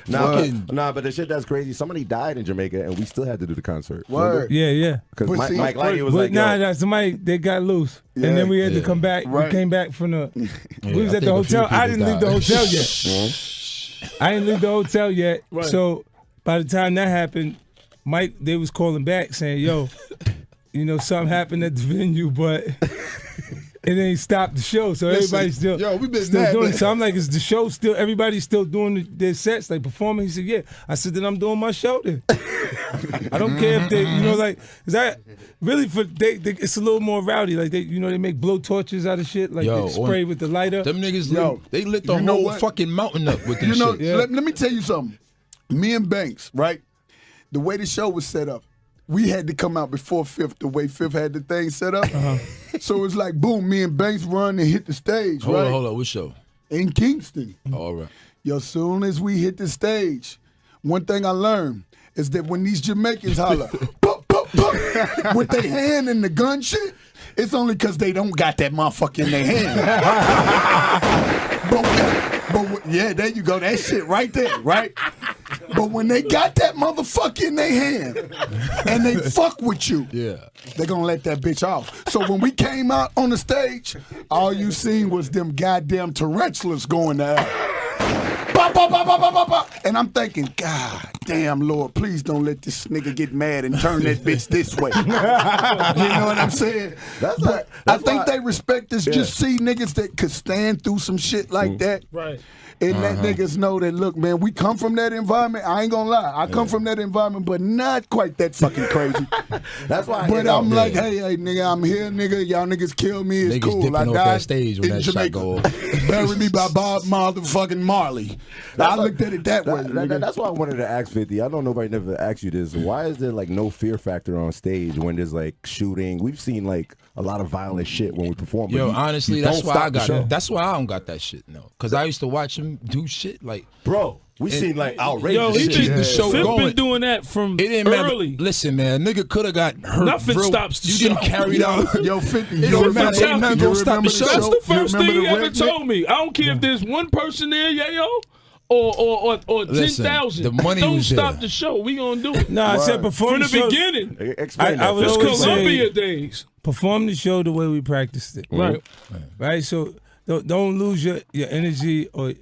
Speaker 1: Nah, but the shit that's crazy. Somebody died in Jamaica, and we still had to do the concert.
Speaker 2: Word.
Speaker 3: Yeah.
Speaker 1: Because Mike Lighty was like,
Speaker 3: somebody they got loose, and then we had to come back.
Speaker 2: Right.
Speaker 3: We came back from the. We was at the hotel. I didn't leave the hotel yet. I didn't leave the hotel yet. Right. So by the time that happened, Mike, they was calling back saying, "Yo, you know something happened at the venue, but." It ain't stopped the show, so everybody's still,
Speaker 2: we been
Speaker 3: still
Speaker 2: mad,
Speaker 3: doing
Speaker 2: man.
Speaker 3: it. So I'm like, is the show still, everybody's still doing their sets, like performing? He said, yeah. I said, then I'm doing my show then. I don't care if they, is that really it's a little more rowdy. Like they make blow torches out of shit, like they spray with the lighter.
Speaker 4: Them niggas, they lit the whole fucking mountain up with this shit.
Speaker 2: Let me tell you something. Me and Banks, right? The way the show was set up, we had to come out before Fifth, the way Fifth had the thing set up. So it was like, boom, me and Banks run and hit the stage, right?
Speaker 4: Hold on, what show?
Speaker 2: In Kingston.
Speaker 4: All right.
Speaker 2: Yo, soon as we hit the stage, one thing I learned is that when these Jamaicans holler, pop, pop, pop, with their hand in the gun shit, it's only because they don't got that motherfucker in their hand. But yeah, there you go. That shit right there, right? But when they got that motherfucker in their hand and they fuck with you, they're going to let that bitch off. So when we came out on the stage, all you seen was them goddamn tarantulas going to hell. Bop, bop, bop, bop, bop, bop, bop. And I'm thinking, God damn, Lord, please don't let this nigga get mad and turn that bitch this way. You know what I'm saying? I think they respect us. Just see niggas that could stand through some shit like that.
Speaker 5: Right.
Speaker 2: And let niggas know that, look, man, we come from that environment. I ain't gonna lie. I come from that environment, but not quite that fucking crazy.
Speaker 1: That's why.
Speaker 2: But I'm like, hey, nigga, I'm here, nigga. Y'all niggas kill me. It's
Speaker 4: niggas
Speaker 2: cool. I
Speaker 4: dipping off
Speaker 2: died
Speaker 4: that stage when
Speaker 2: in
Speaker 4: that shot
Speaker 2: Jamaica.
Speaker 4: go off.
Speaker 2: Bury me by Bob motherfucking Marley. I looked at it that way.
Speaker 1: That's why I wanted to ask 50. I know nobody never asked you this. Why is there like no fear factor on stage when there's like shooting? We've seen like a lot of violent shit when we perform.
Speaker 4: Yo, honestly, that's why I got it. That's why I don't got that shit, no. Because I used to watch him do shit like,
Speaker 1: bro, we seen like outrageous
Speaker 5: Yo, he
Speaker 1: shit.
Speaker 4: the show
Speaker 5: Phil
Speaker 4: going.
Speaker 5: been doing that from
Speaker 4: It didn't
Speaker 5: early.
Speaker 4: matter. Listen, man, nigga could have got hurt.
Speaker 5: Nothing stops the
Speaker 4: You
Speaker 5: show.
Speaker 4: getting carried out.
Speaker 2: Yo, 50.
Speaker 4: It don't matter. Ain't nothing gonna stop the show.
Speaker 5: That's the first thing he ever
Speaker 2: redneck?
Speaker 5: told me. I don't care if there's one person there, yo, or
Speaker 4: Listen,
Speaker 5: 10,000.
Speaker 4: the money
Speaker 5: Don't
Speaker 4: was
Speaker 5: stop
Speaker 4: there.
Speaker 5: the show. We gonna do it.
Speaker 3: No, I said
Speaker 5: From
Speaker 3: perform
Speaker 5: the
Speaker 3: the show.
Speaker 5: beginning.
Speaker 1: Explain
Speaker 3: I
Speaker 1: that.
Speaker 3: would
Speaker 5: It's
Speaker 3: always say,
Speaker 5: Columbia days.
Speaker 3: perform the show the way we practiced it. Right? So don't lose your energy or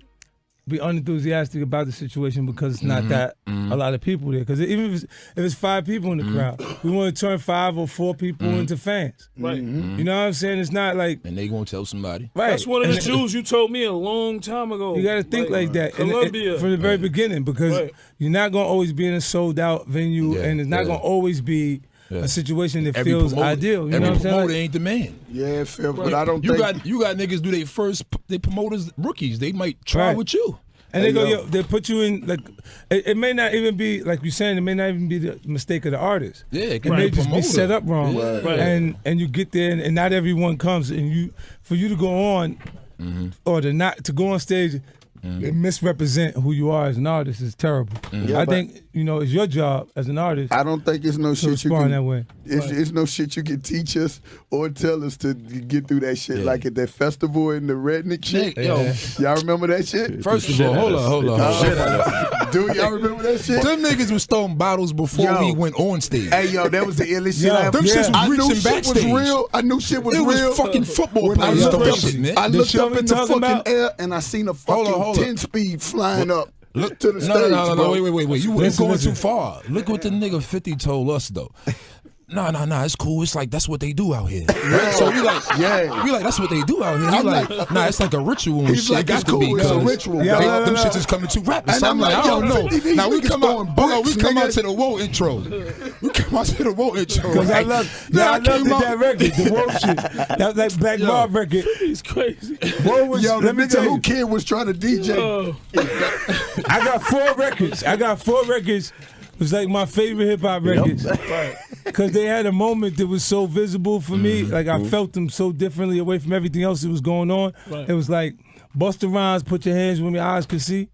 Speaker 3: be unenthusiastic about the situation because it's not that a lot of people there. Because even if it's 5 people in the crowd, we want to turn 5 or 4 people into fans.
Speaker 5: Right.
Speaker 3: You know what I'm saying? It's not like...
Speaker 4: And they gonna tell somebody.
Speaker 3: Right.
Speaker 5: That's one of the jewels you told me a long time ago.
Speaker 3: You got to think like that
Speaker 5: Columbia.
Speaker 3: from the very beginning because you're not going to always be in a sold-out venue and it's not going to always be a situation that feels ideal. You know what I'm saying?
Speaker 4: Promoter ain't the man.
Speaker 2: Yeah, Phil, but I don't
Speaker 4: You
Speaker 2: think...
Speaker 4: got niggas do they promoters rookies. They might try with you.
Speaker 3: And they go, they put you in, like, it may not even be, like you're saying, it may not even be the mistake of the artist.
Speaker 4: Yeah,
Speaker 3: it may just be set up wrong.
Speaker 5: Right.
Speaker 3: And you get there, and not everyone comes. And for you to go on, or to go on stage and misrepresent who you are as an artist is terrible. I think, it's your job as an artist.
Speaker 2: I don't think it's no shit you
Speaker 3: respond
Speaker 2: can.
Speaker 3: that way.
Speaker 2: It's no shit you can teach us or tell us to get through that shit. Like at that festival in the redneck shit. Y'all remember that shit?
Speaker 4: First of all, hold on.
Speaker 2: Do y'all remember that shit?
Speaker 4: Them niggas was throwing bottles before we went on stage.
Speaker 2: Hey, yo, that was the illest shit I ever.
Speaker 4: Them shits
Speaker 2: I
Speaker 4: was
Speaker 2: knew
Speaker 4: reaching
Speaker 2: shit
Speaker 4: backstage.
Speaker 2: was real. I knew shit was
Speaker 4: It
Speaker 2: real.
Speaker 4: was fucking football
Speaker 2: When I
Speaker 4: players
Speaker 2: looked
Speaker 4: doing
Speaker 2: up,
Speaker 4: shit, man.
Speaker 2: I looked up in the
Speaker 3: talking
Speaker 2: fucking
Speaker 3: about?
Speaker 2: air and I seen a fucking
Speaker 4: Hold on.
Speaker 2: 10-speed flying up.
Speaker 4: Look
Speaker 2: to the stage.
Speaker 4: No, wait. You were going
Speaker 3: Listen.
Speaker 4: too far. Look what the nigga 50 told us though. Nah, it's cool. It's like that's what they do out here. Right? So we like, that's what they do out here. He like, nah, it's like a ritual and
Speaker 2: He's
Speaker 4: shit.
Speaker 2: like,
Speaker 4: Got
Speaker 2: it's
Speaker 4: to
Speaker 2: cool.
Speaker 4: be
Speaker 2: It's a
Speaker 4: cause
Speaker 2: ritual.
Speaker 4: them shits is coming too rapid.
Speaker 2: And
Speaker 4: So
Speaker 2: I'm
Speaker 4: I'm like,
Speaker 2: like,
Speaker 4: I don't
Speaker 2: yo,
Speaker 4: know.
Speaker 2: 50,
Speaker 4: Now we
Speaker 2: these
Speaker 4: come
Speaker 2: niggas
Speaker 4: out. Hold on, we
Speaker 2: throwing
Speaker 4: come out
Speaker 2: bricks,
Speaker 4: to the woe intro. We come
Speaker 2: I should have wrote it.
Speaker 3: Because I love that record, the Woe shit. That was like Black Mob record.
Speaker 5: He's crazy.
Speaker 3: Woe was,
Speaker 2: yo,
Speaker 3: let me tell you.
Speaker 2: Who Kid was trying to DJ.
Speaker 3: I got 4 records. It was like my favorite hip hop records. Because they had a moment that was so visible for me. Like I felt them so differently away from everything else that was going on. Right. It was like Busta Rhymes, Put Your Hands Where My Eyes Could See.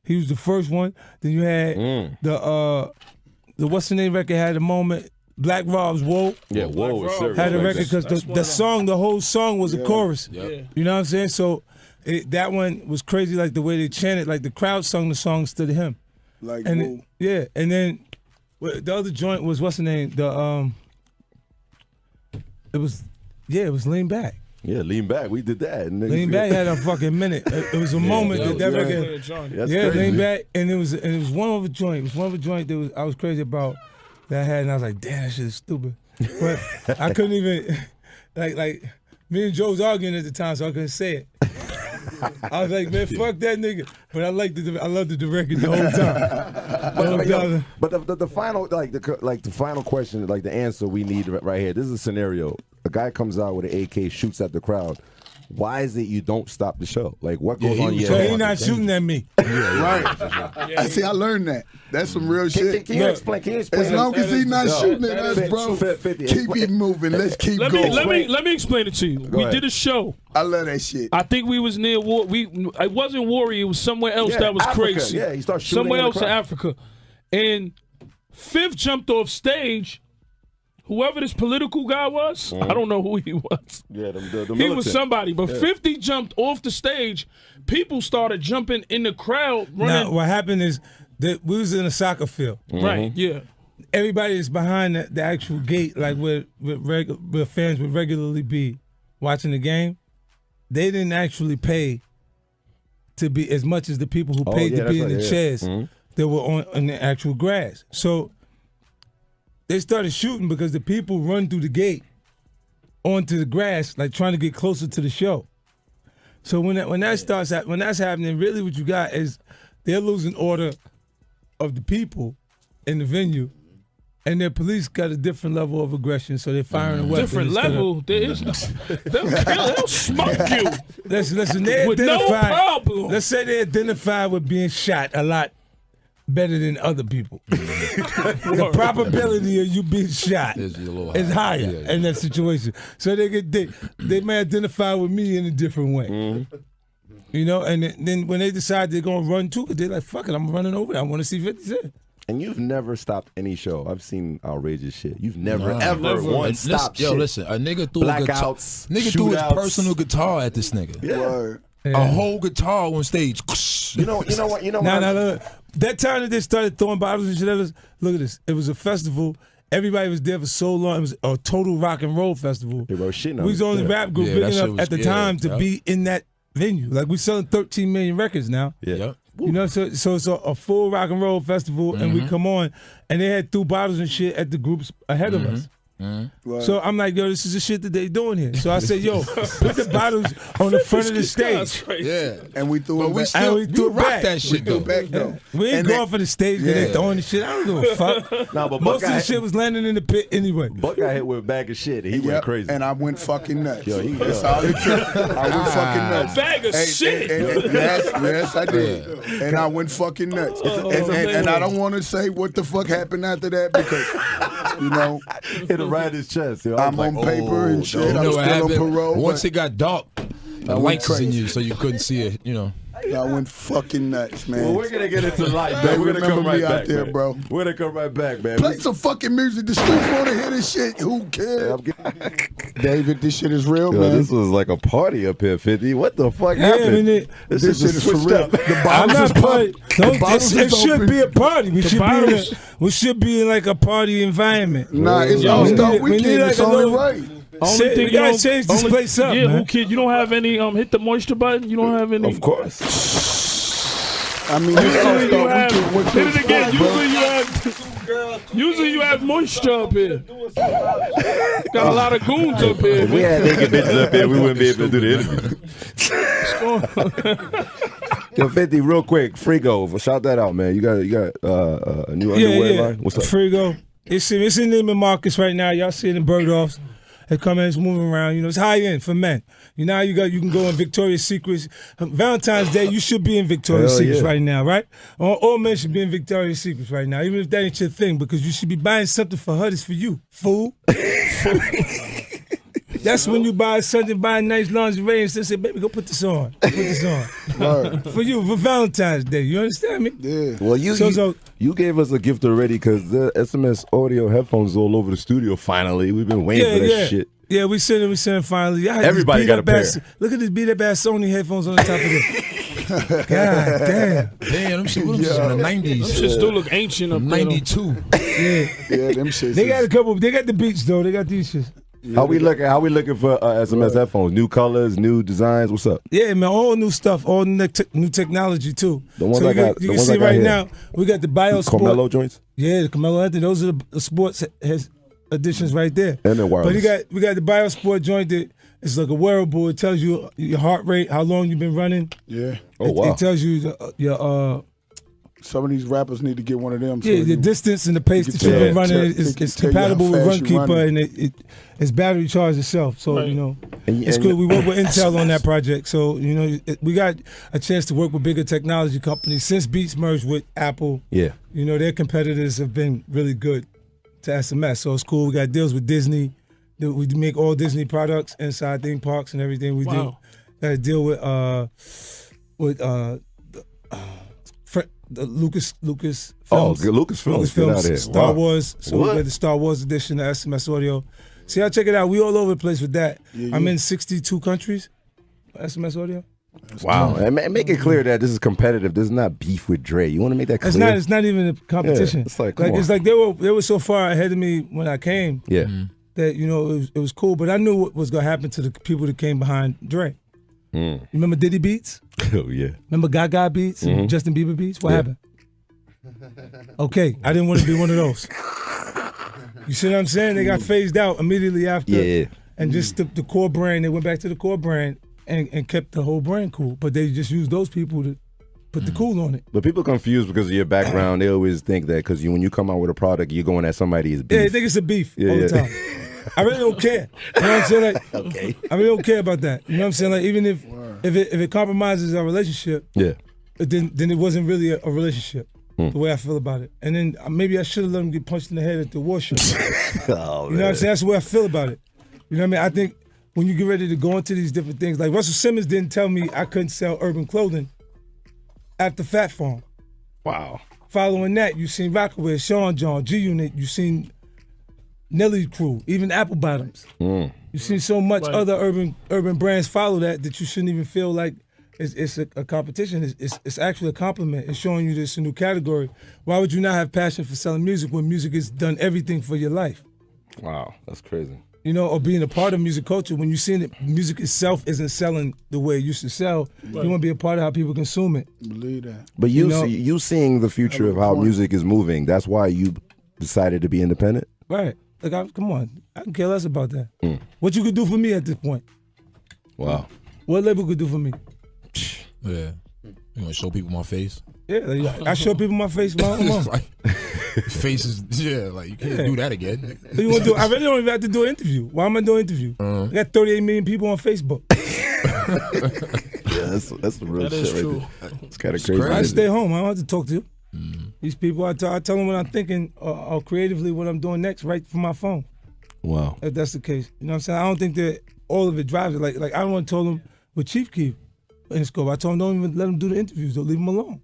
Speaker 3: He was the first one. Then you had the What's the Name record had a moment. Black Rob's Whoa.
Speaker 1: Yeah, Whoa was serious.
Speaker 3: Had a record because the whole song was a chorus. Yeah. You know what I'm saying? So that one was crazy, like the way they chanted, like the crowd sung the song instead of him.
Speaker 2: Like,
Speaker 3: and and then the other joint was what's the name? It was Lean Back.
Speaker 1: Yeah, Lean Back. We did that.
Speaker 3: Lean Back had a fucking minute. It was a moment that record. Lean Back, and it was one of a joint. It was one of a joint that I was crazy about that I had, and I was like, damn, that shit is stupid. But I couldn't even like me and Joe was arguing at the time, so I couldn't say it. I was like, man, fuck that nigga. But I loved the record the whole time.
Speaker 1: But the final the final question, like the answer we need right here. This is a scenario. A guy comes out with an AK, shoots at the crowd. Why is it you don't stop the show? Like what goes on?
Speaker 3: So he's not shooting at me.
Speaker 2: Right. I see. I learned that. That's some real shit.
Speaker 1: Can you explain?
Speaker 2: As long as he's not shooting at us, bro, keep it moving. Let's keep going.
Speaker 5: Let me explain it to you. We did a show.
Speaker 2: I love that shit.
Speaker 5: I think we was near war. It wasn't Warrior. It was somewhere else that was
Speaker 1: Africa.
Speaker 5: crazy.
Speaker 1: Yeah, he started shooting
Speaker 5: somewhere else in Africa, and Fifth jumped off stage. Whoever this political guy was, I don't know who he was.
Speaker 1: Yeah, the
Speaker 5: he was somebody. But 50 jumped off the stage. People started jumping in the crowd. Running.
Speaker 3: Now, what happened is that we was in a soccer field.
Speaker 5: Right, yeah.
Speaker 3: Everybody is behind the actual gate, like where fans would regularly be watching the game. They didn't actually pay to be as much as the people who paid to be in the chairs that were on the actual grass. So they started shooting because the people run through the gate onto the grass, like trying to get closer to the show. So when that's happening, really what you got is they're losing order of the people in the venue, and their police got a different level of aggression, so they're firing a weapon.
Speaker 5: Different level? They'll smoke you.
Speaker 3: Listen, they
Speaker 5: with no problem.
Speaker 3: Let's say they identify with being shot a lot better than other people. The probability of you being shot is higher in that situation. So they may identify with me in a different way. You know, and then when they decide they're gonna run too, they're like, "Fuck it, I'm running over. I want to see 50 Cent."
Speaker 1: And you've never stopped any show. I've seen outrageous shit. You've never ever once stopped shit.
Speaker 4: Yo, listen, a nigga threw
Speaker 1: blackouts,
Speaker 4: threw his personal guitar at this nigga.
Speaker 1: Yeah.
Speaker 4: A whole guitar on stage.
Speaker 1: You know what?
Speaker 3: No. That time that they started throwing bottles and shit at us, look at this. It was a festival. Everybody was there for so long. It was a total rock and roll festival.
Speaker 1: They wrote shit on
Speaker 3: we was the only rap group big enough at the time to be in that venue. Like we selling 13 million records now.
Speaker 1: Yeah.
Speaker 3: You know, so it's a full rock and roll festival, and we come on, and they had threw bottles and shit at the groups ahead of us. So I'm like, yo, this is the shit that they doing here. So I said, yo, put the botters on the front of the stage.
Speaker 2: Yeah, and we threw it back.
Speaker 3: And we threw it back.
Speaker 4: That shit,
Speaker 2: we threw back though.
Speaker 3: We ain't going for the stage because they throwing the shit. I don't give a fuck.
Speaker 1: Nah, but
Speaker 3: most of the shit was landing in the pit anyway.
Speaker 1: Buck got hit with a bag of shit. And he went crazy.
Speaker 2: And I went fucking nuts.
Speaker 1: That's
Speaker 2: all it took. I went fucking nuts.
Speaker 5: A bag of shit.
Speaker 2: Yes, I did. And I went fucking nuts. And I don't want to say what the fuck happened after that because, you know,
Speaker 1: hit him right in his chest.
Speaker 2: I'm on paper and shit.
Speaker 4: You know
Speaker 2: I'm
Speaker 4: what
Speaker 2: still on
Speaker 4: happened?
Speaker 2: parole.
Speaker 4: Once it got dark, the lights was in you, so you couldn't see it. You know.
Speaker 2: I went fucking nuts, man.
Speaker 1: Well, we're gonna get into life.
Speaker 2: They
Speaker 1: We're gonna come right
Speaker 2: out
Speaker 1: back,
Speaker 2: there,
Speaker 1: man.
Speaker 2: bro.
Speaker 1: We're gonna come right back, man.
Speaker 2: Play some fucking music. The streets want to hear this shit. Who cares? David, this shit is real, man.
Speaker 1: This was like a party up here, 50. What the fuck happened?
Speaker 3: I mean,
Speaker 2: this shit is for real. The bottles is
Speaker 3: it should be a party. We should be in like a party environment.
Speaker 2: Nah, it's all stuff weekend. It's only right.
Speaker 5: Only thing
Speaker 3: you gotta change this place up, man.
Speaker 5: Who kid? You don't have any hit the moisture button? You don't have any?
Speaker 1: Of course.
Speaker 2: I mean, hit
Speaker 5: it again. Usually you have moisture up here. Got a lot of goons up here.
Speaker 1: If we had naked bitches up here, we wouldn't be able to do the interview. Yo, 50, real quick, Frigo, shout that out, man. You got a new underwear line? What's up?
Speaker 3: Frigo. It's in Neiman Marcus right now. Y'all see it in Bergdorf's. It come in, it's moving around. You know, it's high end for men. You know, you can go in Victoria's Secrets. Valentine's Day, you should be in Victoria's Secrets right now, right? All men should be in Victoria's Secrets right now, even if that ain't your thing, because you should be buying something for her that's for you, fool. That's when you buy something, buy a nice lingerie and say, baby, go put this on. Put this on. Right. For you, for Valentine's Day. You understand me?
Speaker 2: Yeah.
Speaker 1: Well, you gave us a gift already because the SMS audio headphones all over the studio finally. We've been waiting for that shit.
Speaker 3: Yeah, we sent it finally.
Speaker 1: Everybody got a pair.
Speaker 3: Look at this beat-up-ass Sony headphones on the top of it. God damn.
Speaker 4: Damn, them shit was in the 90s.
Speaker 5: Them shit still look ancient up there.
Speaker 4: 92.
Speaker 2: Yeah, them shits.
Speaker 3: They got a couple. They got the beats, though. They got these shits.
Speaker 1: Yeah, how we looking for SMS headphones? New colors, new designs. What's up?
Speaker 3: Yeah, man, all new stuff, all new technology too.
Speaker 1: The ones I got.
Speaker 3: You can see right now, we got the BioSport.
Speaker 1: Carmelo joints.
Speaker 3: Yeah, the Carmelo Anthony. Those are the sports editions right there.
Speaker 1: And the wireless.
Speaker 3: But we got the BioSport joint that it's like a wearable. It tells you your heart rate, how long you've been running.
Speaker 2: Yeah.
Speaker 3: It tells you your.
Speaker 2: Some of these rappers need to get one of them.
Speaker 3: Yeah, the distance and the pace that you've been running is compatible with Runkeeper, and it's battery charged itself. So, you know, it's good. We work with Intel on that project. So, you know, we got a chance to work with bigger technology companies. Since Beats merged with Apple, you know, their competitors have been really good to SMS. So it's cool. We got deals with Disney. We make all Disney products inside theme parks and everything we do. Got a deal with the Lucas Films.
Speaker 1: Lucasfilms.
Speaker 3: Star Wars. So we got the Star Wars edition of SMS Audio. See, y'all check it out. We all over the place with that. I'm in 62 countries. SMS Audio.
Speaker 1: Wow. And make it clear that this is competitive. This is not beef with Dre. You want to make that clear?
Speaker 3: It's not even a competition.
Speaker 1: Yeah, it's like
Speaker 3: they were so far ahead of me when I came.
Speaker 1: Yeah.
Speaker 3: That, you know, it was cool. But I knew what was gonna happen to the people that came behind Dre. You remember Diddy Beats?
Speaker 1: Oh, yeah.
Speaker 3: Remember Gaga Beats and Justin Bieber Beats? What happened? Okay, I didn't want to be one of those. You see what I'm saying? They got phased out immediately after.
Speaker 1: Yeah.
Speaker 3: And just the core brand, they went back to the core brand and kept the whole brand cool. But they just used those people to put the cool on it.
Speaker 1: But people confused because of your background. They always think that because when you come out with a product, you're going at somebody's beef.
Speaker 3: Yeah, they think it's a beef all the time. I really don't care. You know what I'm saying? Like,
Speaker 1: okay.
Speaker 3: I really don't care about that. You know what I'm saying? Like, even if it compromises our relationship, then it wasn't really a relationship. The way I feel about it. And then maybe I should have let him get punched in the head at the war show. You know what I'm saying? That's the way I feel about it. You know what I mean? I think when you get ready to go into these different things, like Russell Simmons didn't tell me I couldn't sell urban clothing after Fat Farm.
Speaker 1: Wow.
Speaker 3: Following that, you seen Rockaway, Sean John, G-Unit, you seen Nelly Crew, even Apple Bottoms. You seen so much other urban brands follow that you shouldn't even feel like it's a competition. It's actually a compliment. It's showing you this a new category. Why would you not have passion for selling music when music has done everything for your life?
Speaker 1: Wow, that's crazy.
Speaker 3: You know, or being a part of music culture, when you're seeing that music itself isn't selling the way it used to sell, you want to be a part of how people consume it.
Speaker 2: Believe that.
Speaker 1: But you seeing the future of how music is moving, that's why you decided to be independent?
Speaker 3: Right. Like, come on. I can care less about that. What you could do for me at this point?
Speaker 1: Wow.
Speaker 3: What label could do for me?
Speaker 4: Yeah. You want to show people my face?
Speaker 3: Yeah, like, I show people my face.
Speaker 4: Like, faces, like you can't do that again.
Speaker 3: What you want to do? I really don't even have to do an interview. Why am I doing an interview? I got 38 million people on Facebook.
Speaker 1: That's the real shit right there. It's kind of crazy.
Speaker 3: I stay home. I don't have to talk to you. These people, I tell them what I'm thinking or creatively what I'm doing next right from my phone.
Speaker 1: Wow.
Speaker 3: If that's the case. You know what I'm saying? I don't think that all of it drives it. Like I don't want to tell them with Chief Keef in scope. I told him don't even let him do the interviews. Don't leave him alone.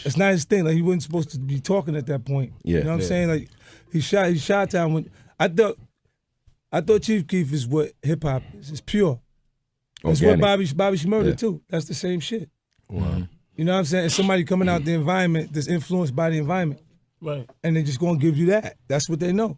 Speaker 3: It's not his thing. Like he wasn't supposed to be talking at that point. You know what I'm saying? Like he shot down when I thought Chief Keef is what hip hop is. It's pure. It's what Bobby Shmurda too. That's the same shit.
Speaker 1: Wow.
Speaker 3: You know what I'm saying? It's somebody coming out the environment that's influenced by the environment. Right. And they're just gonna give you that. That's what they know.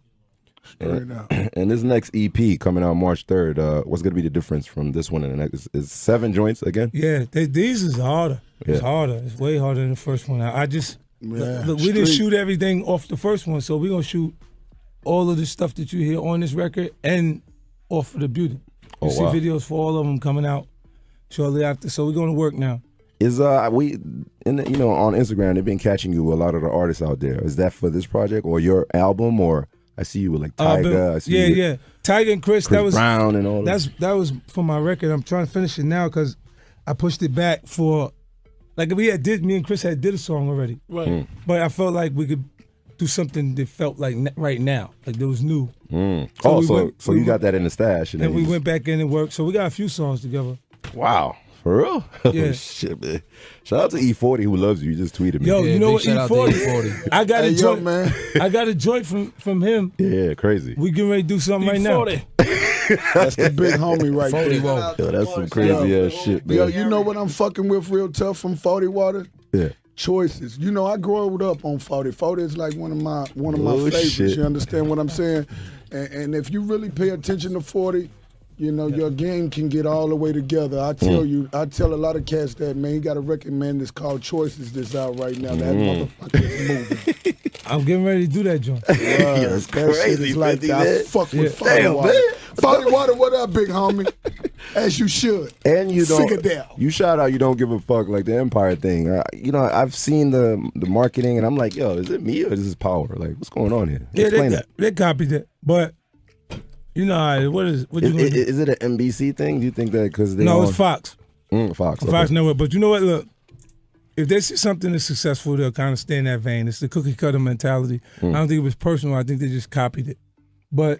Speaker 1: And this next EP coming out March 3rd, what's gonna be the difference from this one and the next? Is 7 joints again?
Speaker 3: Yeah, these is harder. It's harder. It's way harder than the first one. I just look, we didn't shoot everything off the first one, so we're gonna shoot all of the stuff that you hear on this record and off of the Beauty. You see videos for all of them coming out shortly after. So we're going to work now.
Speaker 1: Is we in the, on Instagram they've been catching you with a lot of the artists out there. Is that for this project or your album, or I see you with like Tyga? I see
Speaker 3: yeah. Tyga and Chris that was
Speaker 1: Brown and all
Speaker 3: that was for my record. I'm trying to finish it now because I pushed it back for like me and Chris had did a song already.
Speaker 5: Right.
Speaker 3: But I felt like we could do something that felt like right now, like there was new.
Speaker 1: So you got that in the stash,
Speaker 3: and we went back in and worked. So we got a few songs together.
Speaker 1: Wow. For real?
Speaker 3: Yeah.
Speaker 1: Oh, shit, man. Shout out to E40 who loves you. You just tweeted me.
Speaker 3: Yo, you know what?
Speaker 4: E40.
Speaker 3: I got a joint, man. I got a joint from him.
Speaker 1: Yeah, crazy.
Speaker 3: We getting ready to do something right now.
Speaker 2: That's the big homie right there.
Speaker 1: Yo, that's some crazy ass shit, man.
Speaker 2: Yo, you know what I'm fucking with real tough from 40 Water?
Speaker 1: Yeah.
Speaker 2: Choices. You know, I grew up on 40. 40 is like one of my favorites.
Speaker 1: Shit.
Speaker 2: You understand what I'm saying? And if you really pay attention to 40, you know, your game can get all the way together. I tell a lot of cats that, man, you got to recommend this called Choices that's out right now. That motherfucker is moving.
Speaker 3: I'm getting ready to do that joint.
Speaker 1: Yeah, it's
Speaker 2: that shit is like that. I fuck with 40 Water. 40 Water, what up, big homie? As you should.
Speaker 1: And you don't.
Speaker 2: Figure
Speaker 1: you shout out, you don't give a fuck, like the Empire thing. I've seen the marketing, and I'm like, yo, is it me or is this Power? Like, what's going on here? Explain that.
Speaker 3: They copied it, but. You know, what you gonna do?
Speaker 1: Is it an NBC thing? Do you think that because they
Speaker 3: No, it's Fox.
Speaker 1: Fox.
Speaker 3: Fox Network. But you know what? Look, if they see something that's successful, they'll kind of stay in that vein. It's the cookie cutter mentality. I don't think it was personal. I think they just copied it. But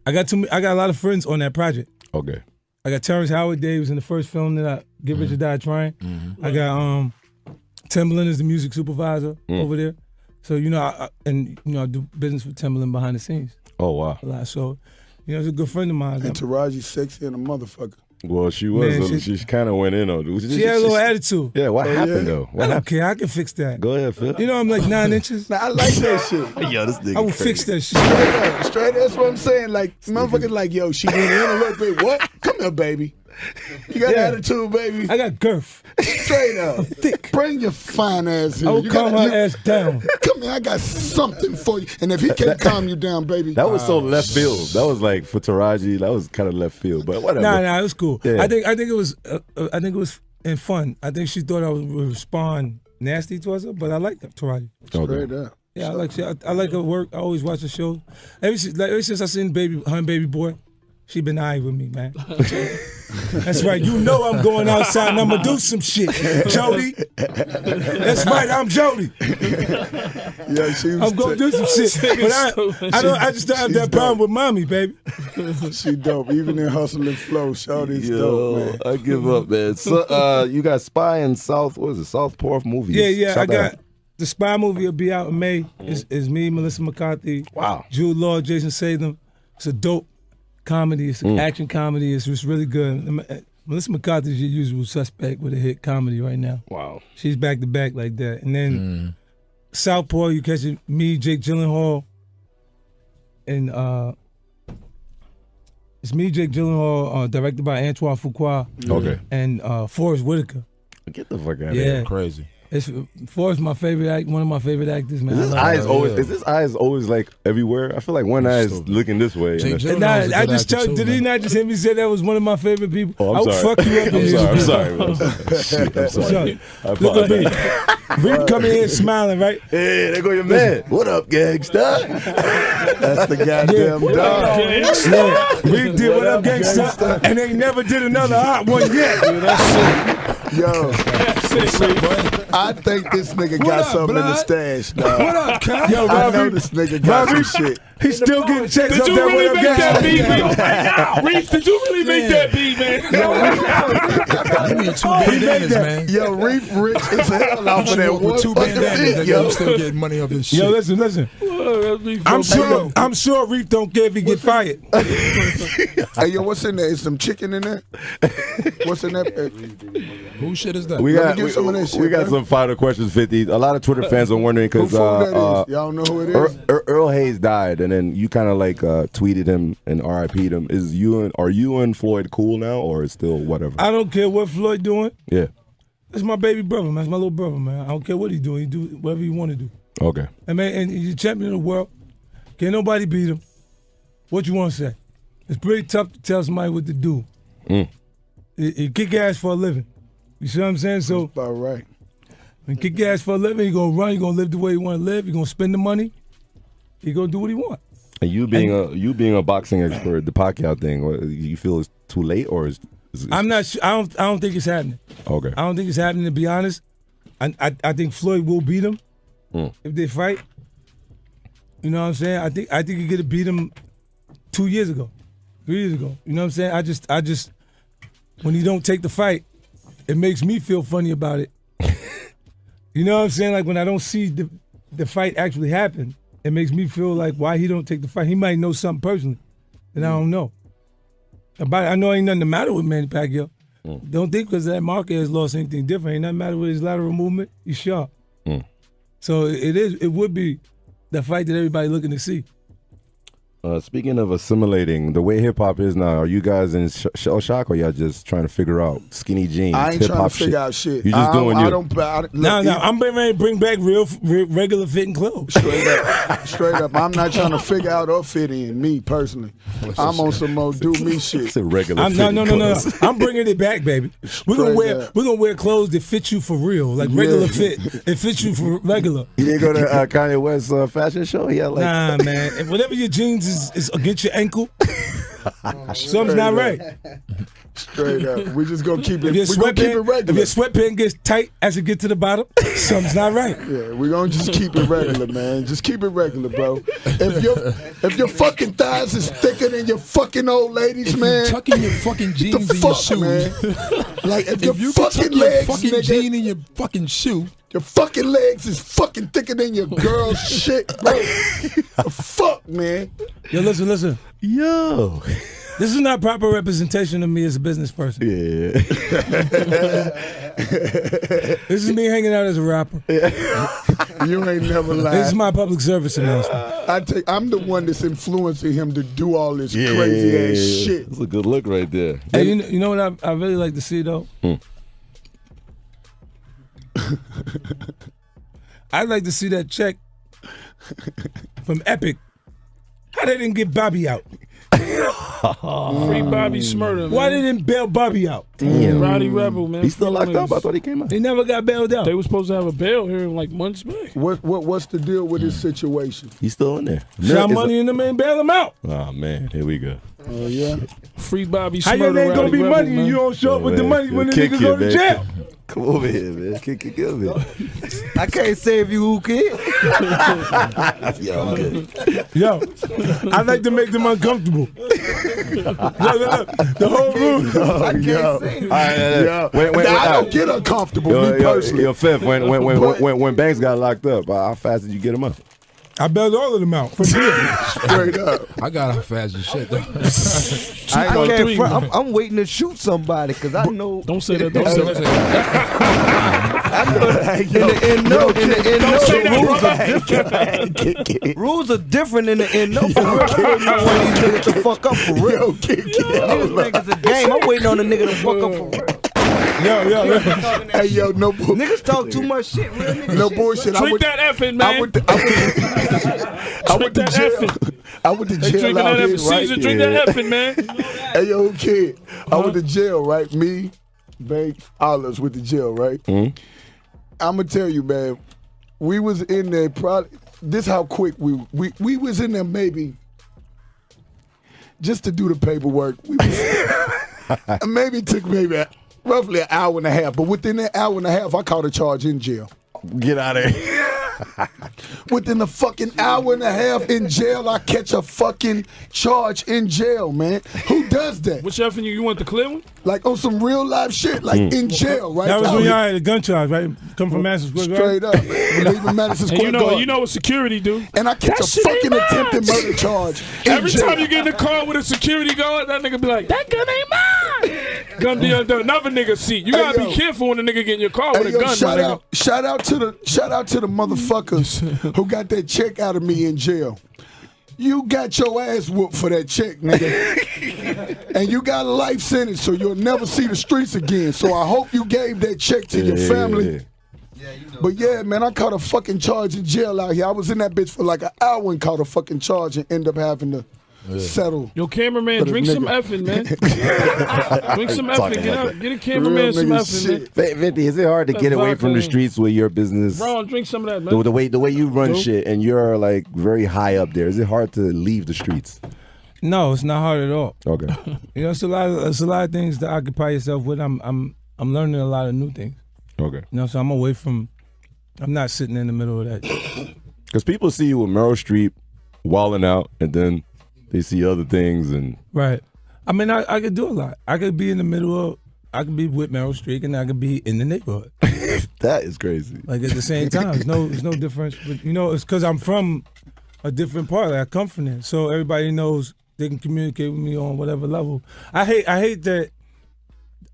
Speaker 3: I got a lot of friends on that project.
Speaker 1: Okay.
Speaker 3: I got Terrence Howard Davis in the first film that I Get Rich or Die Trying. I got Timbaland is the music supervisor over there. So I do business with Timbaland behind the scenes.
Speaker 1: Oh, wow.
Speaker 3: A lot. So, it's a good friend of mine.
Speaker 2: And Taraji's sexy and a motherfucker.
Speaker 1: Well, she was. Man, she kind of went in on it.
Speaker 3: She had a little attitude.
Speaker 1: Yeah, what happened, though?
Speaker 3: I don't care. I can fix that.
Speaker 1: Go ahead, Phil.
Speaker 3: I'm like 9 inches.
Speaker 2: Nah, I like that shit.
Speaker 1: Yo, this nigga
Speaker 3: I will
Speaker 1: crazy.
Speaker 3: fix that shit.
Speaker 2: Straight, that's what I'm saying. Like, motherfuckers like, yo, she went in a little bit. What? Come here, baby. You got attitude, baby.
Speaker 3: I got girth.
Speaker 2: Straight up.
Speaker 3: Thick.
Speaker 2: Bring your fine ass here.
Speaker 3: I will calm her ass down.
Speaker 2: Come here, I got something for you. And if he can't calm you down, baby.
Speaker 1: That was so left field. That was like for Taraji, that was kind of left field. But whatever.
Speaker 3: Nah, it was cool.
Speaker 1: Yeah.
Speaker 3: I think it was in fun. I think she thought I would respond nasty towards her, but I like Taraji.
Speaker 2: Straight up.
Speaker 3: Yeah, I like her work. I always watch her shows. Ever since I seen her and Baby Boy, she been eyeing with me, man. That's right. You know I'm going outside and I'm going to do some shit, Jody. That's right. I'm Jody.
Speaker 2: Yeah,
Speaker 3: I'm going to do some shit. But I just don't have that problem with mommy, baby.
Speaker 2: She dope. Even in Hustle and Flow, Shawty's dope, man.
Speaker 1: I give up, man. So, you got Spy and Southport movies.
Speaker 3: Yeah. I got the Spy movie will be out in May. It's me, Melissa McCarthy.
Speaker 1: Wow.
Speaker 3: Jude Law, Jason Statham. It's a dope comedy. It's an action comedy. It's just really good. Melissa McCarthy is your usual suspect with a hit comedy right now.
Speaker 1: Wow.
Speaker 3: She's back to back like that. And then Southpaw, you catch it, me, Jake Gyllenhaal, and it's me, Jake Gyllenhaal, directed by Antoine Fuqua.
Speaker 1: Okay.
Speaker 3: And Forrest Whitaker.
Speaker 1: Get the fuck out of here.
Speaker 4: Crazy.
Speaker 3: Forrest, my favorite one of my favorite actors, man.
Speaker 1: Is his eyes always like everywhere? I feel like one eye is looking this way.
Speaker 3: I just tell you, did he not just hear me say that was one of my favorite people?
Speaker 1: Oh,
Speaker 3: I would fuck you up.
Speaker 1: I'm sorry. Shit, I'm sorry.
Speaker 3: Look at me. Reed coming in smiling, right?
Speaker 1: Hey, there go your man. What up, gangsta?
Speaker 2: That's the goddamn dog.
Speaker 3: Yeah. Reed did what up, gangsta, and they never did another hot one yet.
Speaker 2: Yo, I think this nigga got something in the stash, dog.
Speaker 3: What up, Cal? Yo,
Speaker 2: I know this nigga got some shit.
Speaker 3: He's still getting checks
Speaker 5: Did
Speaker 3: up
Speaker 5: you
Speaker 3: there
Speaker 5: really
Speaker 3: with
Speaker 5: make that beat,
Speaker 3: gangsta.
Speaker 5: man? Reef, did you really make that beat, man?
Speaker 4: You need 2 bandanas, man.
Speaker 2: Yo, Reef rich as hell off of that one
Speaker 4: with 2 bandanas, nigga, you still getting money off his shit.
Speaker 3: Yo, listen. I'm sure Reef don't care if he get fired.
Speaker 2: Hey, yo, what's in there? Is some chicken in there? What's in there?
Speaker 4: Who shit is that?
Speaker 1: We
Speaker 2: Let me get some of that shit,
Speaker 1: got
Speaker 2: man.
Speaker 1: some final questions, 50. A lot of Twitter fans are wondering
Speaker 2: Who
Speaker 1: because
Speaker 2: food that is? Y'all know who it is?
Speaker 1: Earl Hayes died, and then you kind of like tweeted him and RIP'd him. Are you and Floyd cool now, or is still whatever?
Speaker 3: I don't care what Floyd doing.
Speaker 1: Yeah.
Speaker 3: That's my baby brother, man. That's my little brother, man. I don't care what he doing. He do whatever he want to do.
Speaker 1: Okay.
Speaker 3: And he's a champion of the world. Can't nobody beat him. What you want to say? It's pretty tough to tell somebody what to do. He kick ass for a living. You see what I'm saying? So
Speaker 2: that's about right.
Speaker 3: When kick ass for a living, he gonna run. He gonna live the way he want to live. He gonna spend the money. He gonna do what he want.
Speaker 1: And you being a boxing expert, the Pacquiao thing, you feel it's too late, or is
Speaker 3: I'm not sure. I don't think it's happening.
Speaker 1: Okay.
Speaker 3: I don't think it's happening, to be honest. I think Floyd will beat him if they fight. You know what I'm saying? I think he could have beat him 2 years ago, 3 years ago. You know what I'm saying? I just when he don't take the fight, it makes me feel funny about it. You know what I'm saying? Like when I don't see the fight actually happen, it makes me feel like why he don't take the fight. He might know something personally that I don't know. I know ain't nothing the matter with Manny Pacquiao. Don't think because that Marquez lost anything different. Ain't nothing matter with his lateral movement. He's sharp. So it would be the fight that everybody looking to see.
Speaker 1: Speaking of assimilating, the way hip hop is now, are you guys in shell shock, or y'all just trying to figure out skinny jeans?
Speaker 2: I ain't trying to figure out shit.
Speaker 1: You just doing you.
Speaker 3: No, I'm ready to bring back real regular fitting clothes.
Speaker 2: Straight up. I'm not trying to figure out or fit in. Me personally, I'm on some more do me shit.
Speaker 1: It's a regular.
Speaker 3: No. I'm bringing it back, baby. We're gonna wear clothes that fit you for real, like regular fit. It fits you for regular.
Speaker 1: You didn't go to Kanye West's fashion show? Yeah, like
Speaker 3: nah, man. If whatever your jeans is against your ankle, something's not right.
Speaker 2: Straight up. We just gonna keep it.
Speaker 3: If your
Speaker 2: regular.
Speaker 3: If your sweatpants gets tight as it get to the bottom, something's not right.
Speaker 2: Yeah, we're gonna just keep it regular, man. Just keep it regular, bro. If your fucking thighs is thicker than your fucking old ladies, man,
Speaker 4: you tucking your fucking jeans in your shoe,
Speaker 2: man. Like if your
Speaker 4: you
Speaker 2: fucking
Speaker 4: tuck
Speaker 2: legs,
Speaker 4: your fucking
Speaker 2: nigga,
Speaker 4: jean in your fucking shoe.
Speaker 2: Your fucking legs is fucking thicker than your girl's shit, bro. The fuck, man.
Speaker 3: Yo, listen.
Speaker 1: Yo.
Speaker 3: This is not proper representation of me as a business person.
Speaker 1: Yeah.
Speaker 3: This is me hanging out as a rapper.
Speaker 2: You ain't never lied.
Speaker 3: This is my public service announcement.
Speaker 2: I'm the one that's influencing him to do all this crazy ass shit.
Speaker 1: That's a good look right there.
Speaker 3: Hey, you know what I really like to see though? I'd like to see that check from Epic. How they didn't get Bobby out?
Speaker 5: Free Bobby Shmurda, man.
Speaker 3: Why they didn't bail Bobby out?
Speaker 1: Damn.
Speaker 5: Roddy Rebel, man.
Speaker 1: He's still locked up? I thought he came out.
Speaker 3: He never got bailed out.
Speaker 5: They were supposed to have a bail here like months back.
Speaker 2: What's the deal with this situation?
Speaker 1: He's still in there.
Speaker 3: Shot money in the man, bail him out.
Speaker 1: Oh man, here we go.
Speaker 2: Oh yeah.
Speaker 5: Free Bobby Shmurda.
Speaker 3: How your name gonna be
Speaker 5: Rebel,
Speaker 3: money
Speaker 5: man.
Speaker 3: and you don't show up with the money when the nigga go to jail?
Speaker 1: Come over here, man. Kick over here.
Speaker 6: I can't save you, who kid?
Speaker 1: Yo, I'm good.
Speaker 3: Yo, I like to make them uncomfortable. Look, the whole room.
Speaker 6: I can't save you.
Speaker 2: I don't get uncomfortable, me personally.
Speaker 1: Yo, Fifth, when Banks got locked up, how fast did you get him up?
Speaker 3: I bailed all of them out for real.
Speaker 2: Straight up.
Speaker 4: I got how fast as shit though.
Speaker 6: I'm waiting to shoot somebody because I know.
Speaker 5: Don't say that. Don't say that.
Speaker 6: I know. Rules are different in the end. No, for real. I know when these niggas to fuck up for real. Niggas think it's a game. I'm waiting on the nigga to fuck up for real.
Speaker 3: Yo.
Speaker 2: Hey, yo, no bullshit.
Speaker 6: Niggas talk too much shit, real niggas.
Speaker 2: No bullshit.
Speaker 5: Drink that effing, man.
Speaker 2: I went to jail. I went to jail out here, right?
Speaker 5: Drink that effing, man.
Speaker 2: Hey, yo, kid. I went to jail, right? Me, Banks, all of us went to jail, right? I'm going to tell you, man, we was in there probably, this how quick we was in there maybe just to do the paperwork. We was, maybe took roughly an hour and a half, but within that hour and a half, I caught a charge in jail.
Speaker 1: Get out of here.
Speaker 2: Within a fucking hour and a half in jail, I catch a fucking charge in jail, man. Who does that?
Speaker 5: Which effing you want the clear one?
Speaker 2: Like on some real life shit, like in jail, right?
Speaker 3: That was when y'all had a gun charge, right? Come from Madison Square Garden?
Speaker 2: Straight up. Leaving Madison Square Garden.
Speaker 5: You know what security do?
Speaker 2: And I catch a fucking attempted murder charge.
Speaker 5: Every time you get in the car with a security guard, that nigga be like, that gun ain't mine. Gun be under another nigga's seat. You gotta be careful when a nigga get in your car with a gun, my nigga.
Speaker 2: Shout out to the motherfuckers who got that check out of me in jail. You got your ass whooped for that check, nigga. And you got a life sentence, so you'll never see the streets again. So I hope you gave that check to your family. Yeah, you know. But yeah, man, I caught a fucking charge in jail out here. I was in that bitch for like an hour and caught a fucking charge and ended up having to settle.
Speaker 5: Yo, cameraman, drink some effing, man. Drink some effing. Get a cameraman some effing, man.
Speaker 1: 50, is it hard to get away from the streets with your business?
Speaker 5: Bro, drink some of that, man.
Speaker 1: The way you run shit and you're like very high up there, is it hard to leave the streets?
Speaker 3: No, it's not hard at all.
Speaker 1: Okay.
Speaker 3: You know, it's a lot of things to occupy yourself with. I'm learning a lot of new things.
Speaker 1: Okay.
Speaker 3: You know, so I'm away from. I'm not sitting in the middle of that.
Speaker 1: Because people see you with Meryl Streep wilding out, and then they see other things and.
Speaker 3: Right. I mean, I could do a lot. I could be in the middle of. I could be with Meryl Streep, and I could be in the neighborhood.
Speaker 1: That is crazy.
Speaker 3: Like at the same time, there's no difference. But you know, it's because I'm from a different part. Like I come from there, so everybody knows they can communicate with me on whatever level. I hate that.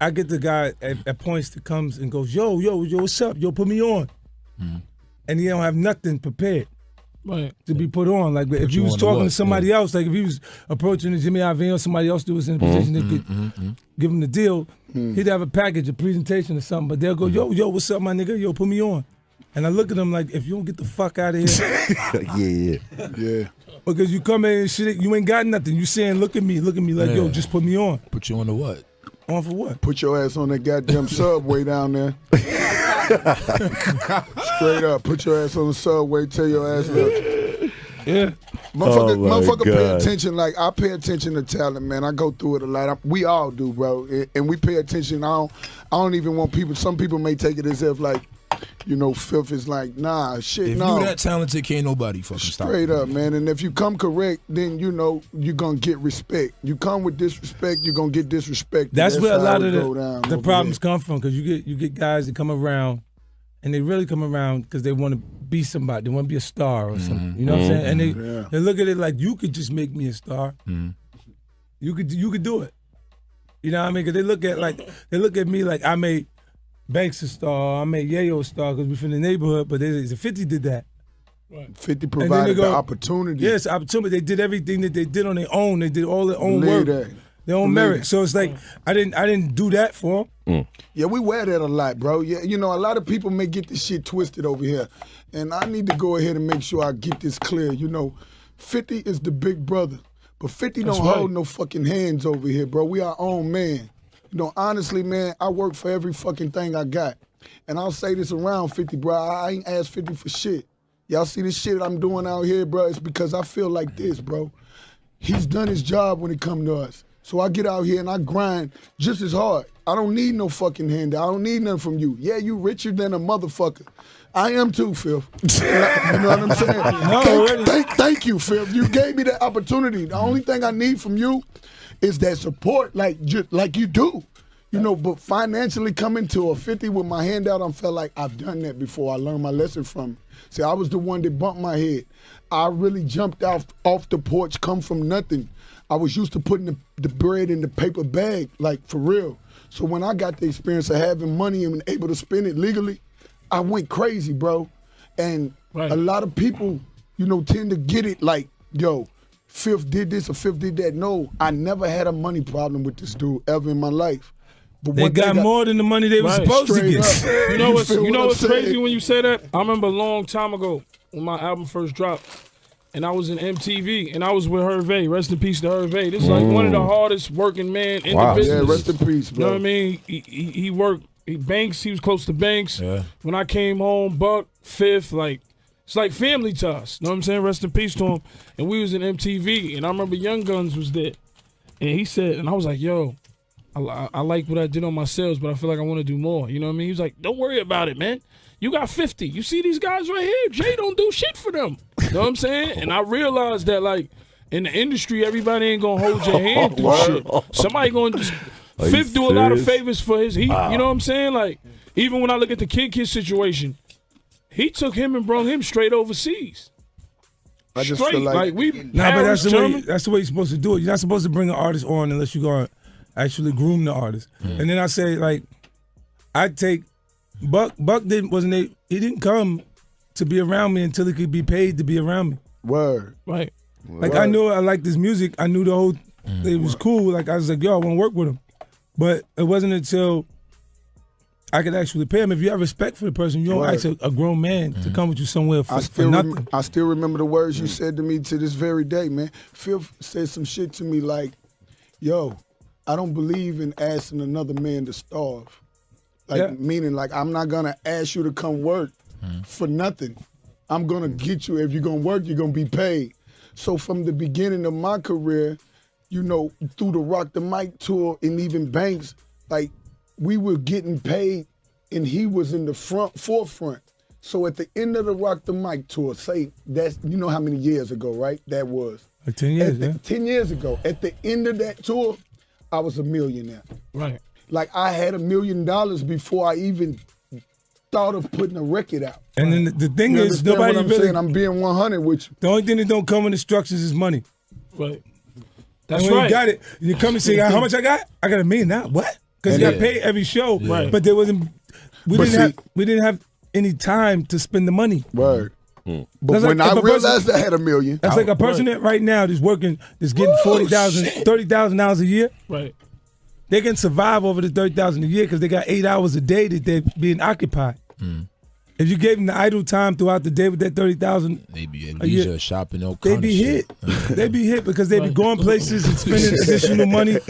Speaker 3: I get the guy at points that comes and goes, yo, what's up? Yo, put me on. Mm-hmm. And he don't have nothing prepared to be put on. Like if you was talking to somebody else, like if he was approaching Jimmy Iovine or somebody else that was in a position that could give him the deal, he'd have a package, a presentation or something, but they'll go, yo, what's up, my nigga? Yo, put me on. And I look at them like, if you don't get the fuck out of
Speaker 1: here.
Speaker 2: Yeah.
Speaker 3: Because you come in and shit, you ain't got nothing. You saying, look at me, like, yo, just put me on.
Speaker 4: Put you on the what?
Speaker 3: On for what?
Speaker 2: Put your ass on that goddamn subway down there. Straight up. Put your ass on the subway. Tell your ass look.
Speaker 3: Yeah.
Speaker 2: Motherfucker pay attention. Like, I pay attention to talent, man. I go through it a lot. We all do, bro. And we pay attention. I don't even want people. Some people may take it as if, like, you know, Filth is like, nah, shit,
Speaker 4: if
Speaker 2: no.
Speaker 4: If you that talented, can't nobody fucking stop.
Speaker 2: Straight up, man. And if you come correct, then, you know, you're going to get respect. You come with disrespect, you're going to get disrespect.
Speaker 3: That's where a lot of the problems come from, because you get guys that come around, and they really come around because they want to be somebody. They want to be a star or something. You know what I'm saying? And they look at it like, you could just make me a star. You could do it. You know what I mean? Because they look at me like I made Banks a star, I made Yayo a star because we're from the neighborhood, but 50 did that.
Speaker 2: Right. 50 provided the opportunity.
Speaker 3: Yes, opportunity. They did everything that they did on their own. They did all their own work, their own merit. So it's like I didn't do that for them.
Speaker 2: Yeah, we wear that a lot, bro. Yeah, you know, a lot of people may get this shit twisted over here, and I need to go ahead and make sure I get this clear. You know, 50 is the big brother, but 50 don't hold no fucking hands over here, bro. We our own man. You know, honestly, man, I work for every fucking thing I got. And I'll say this around 50, bro. I ain't asked 50 for shit. Y'all see this shit I'm doing out here, bro? It's because I feel like this, bro. He's done his job when it come to us. So I get out here and I grind just as hard. I don't need no fucking handout. I don't need nothing from you. Yeah, you richer than a motherfucker. I am too, Phil. You know what I'm saying? Thank you, Phil. You gave me that opportunity. The only thing I need from you is that support, like you do. You know, but financially coming to a 50 with my hand out, I felt like I've done that before. I learned my lesson from it. See, I was the one that bumped my head. I really jumped off the porch, come from nothing. I was used to putting the bread in the paper bag, like for real. So when I got the experience of having money and able to spend it legally, I went crazy, bro. And a lot of people, you know, tend to get it like, yo, Fifth did this or Fifth did that. No, I never had a money problem with this dude ever in my life. But
Speaker 3: they got more than the money they were supposed to get.
Speaker 5: You know what's crazy when you say that? I remember a long time ago when my album first dropped, and I was in MTV, and I was with Hervé. Rest in peace to Hervé. This is like one of the hardest working men in the business.
Speaker 2: Yeah, rest in peace, bro.
Speaker 5: You know what I mean? He worked. Banks. He was close to Banks. Yeah. When I came home, Buck, Fifth, like. It's like family to us. You know what I'm saying? Rest in peace to him. And we was in MTV, and I remember Young Guns was there. And he said, and I was like, yo, I like what I did on my sales, but I feel like I want to do more. You know what I mean? He was like, don't worry about it, man. You got 50. You see these guys right here? Jay don't do shit for them. You know what I'm saying? And I realized that, like, in the industry, everybody ain't going to hold your hand through shit. Somebody going to just... Fifth do a lot of favors for his heat. You know what I'm saying? Like, even when I look at the Kid situation, he took him and brought him straight overseas.
Speaker 2: I just feel like
Speaker 5: we.
Speaker 3: Nah, but that's the way you're supposed to do it. You're not supposed to bring an artist on unless you're going to actually groom the artist. And then I say, like, I take Buck he didn't come to be around me until he could be paid to be around me.
Speaker 2: Word.
Speaker 5: Right.
Speaker 3: Like, I knew I liked his music. I knew the whole it was cool. Like, I was like, yo, I want to work with him. But it wasn't until I could actually pay him. If you have respect for the person, you don't ask a grown man to come with you somewhere for nothing.
Speaker 2: I still remember the words you said to me to this very day, man. Phil said some shit to me like, yo, I don't believe in asking another man to starve. Like, meaning, like, I'm not going to ask you to come work for nothing. I'm going to get you. If you're going to work, you're going to be paid. So from the beginning of my career, you know, through the Rock the Mic tour and even Banks, like, we were getting paid and he was in the forefront. So at the end of the Rock the Mic tour, say that's, you know how many years ago, right? That was.
Speaker 3: Like 10 years,
Speaker 2: 10 years ago. At the end of that tour, I was a millionaire.
Speaker 5: Right.
Speaker 2: Like, I had $1 million before I even thought of putting a record out.
Speaker 3: And then the thing is, nobody
Speaker 2: what I'm saying? I'm being 100 with you.
Speaker 3: The only thing that don't come with instructions is money.
Speaker 5: Right.
Speaker 3: That's when you got it, you come and say, how much I got? I got $1 million now. What? Because you got paid every show. Right. But there wasn't. We didn't have any time to spend the money.
Speaker 2: Right. But when I realized I had $1 million,
Speaker 3: that's like a person that right now that's working, that's getting $40,000, $30,000 a year.
Speaker 5: Right.
Speaker 3: They can survive over the $30,000 a year because they got 8 hours a day that they're being occupied. If you gave them the idle time throughout the day with that $30,000,
Speaker 4: they be in leisure shopping.
Speaker 3: They be hit. They be hit because they be going places and spending additional money,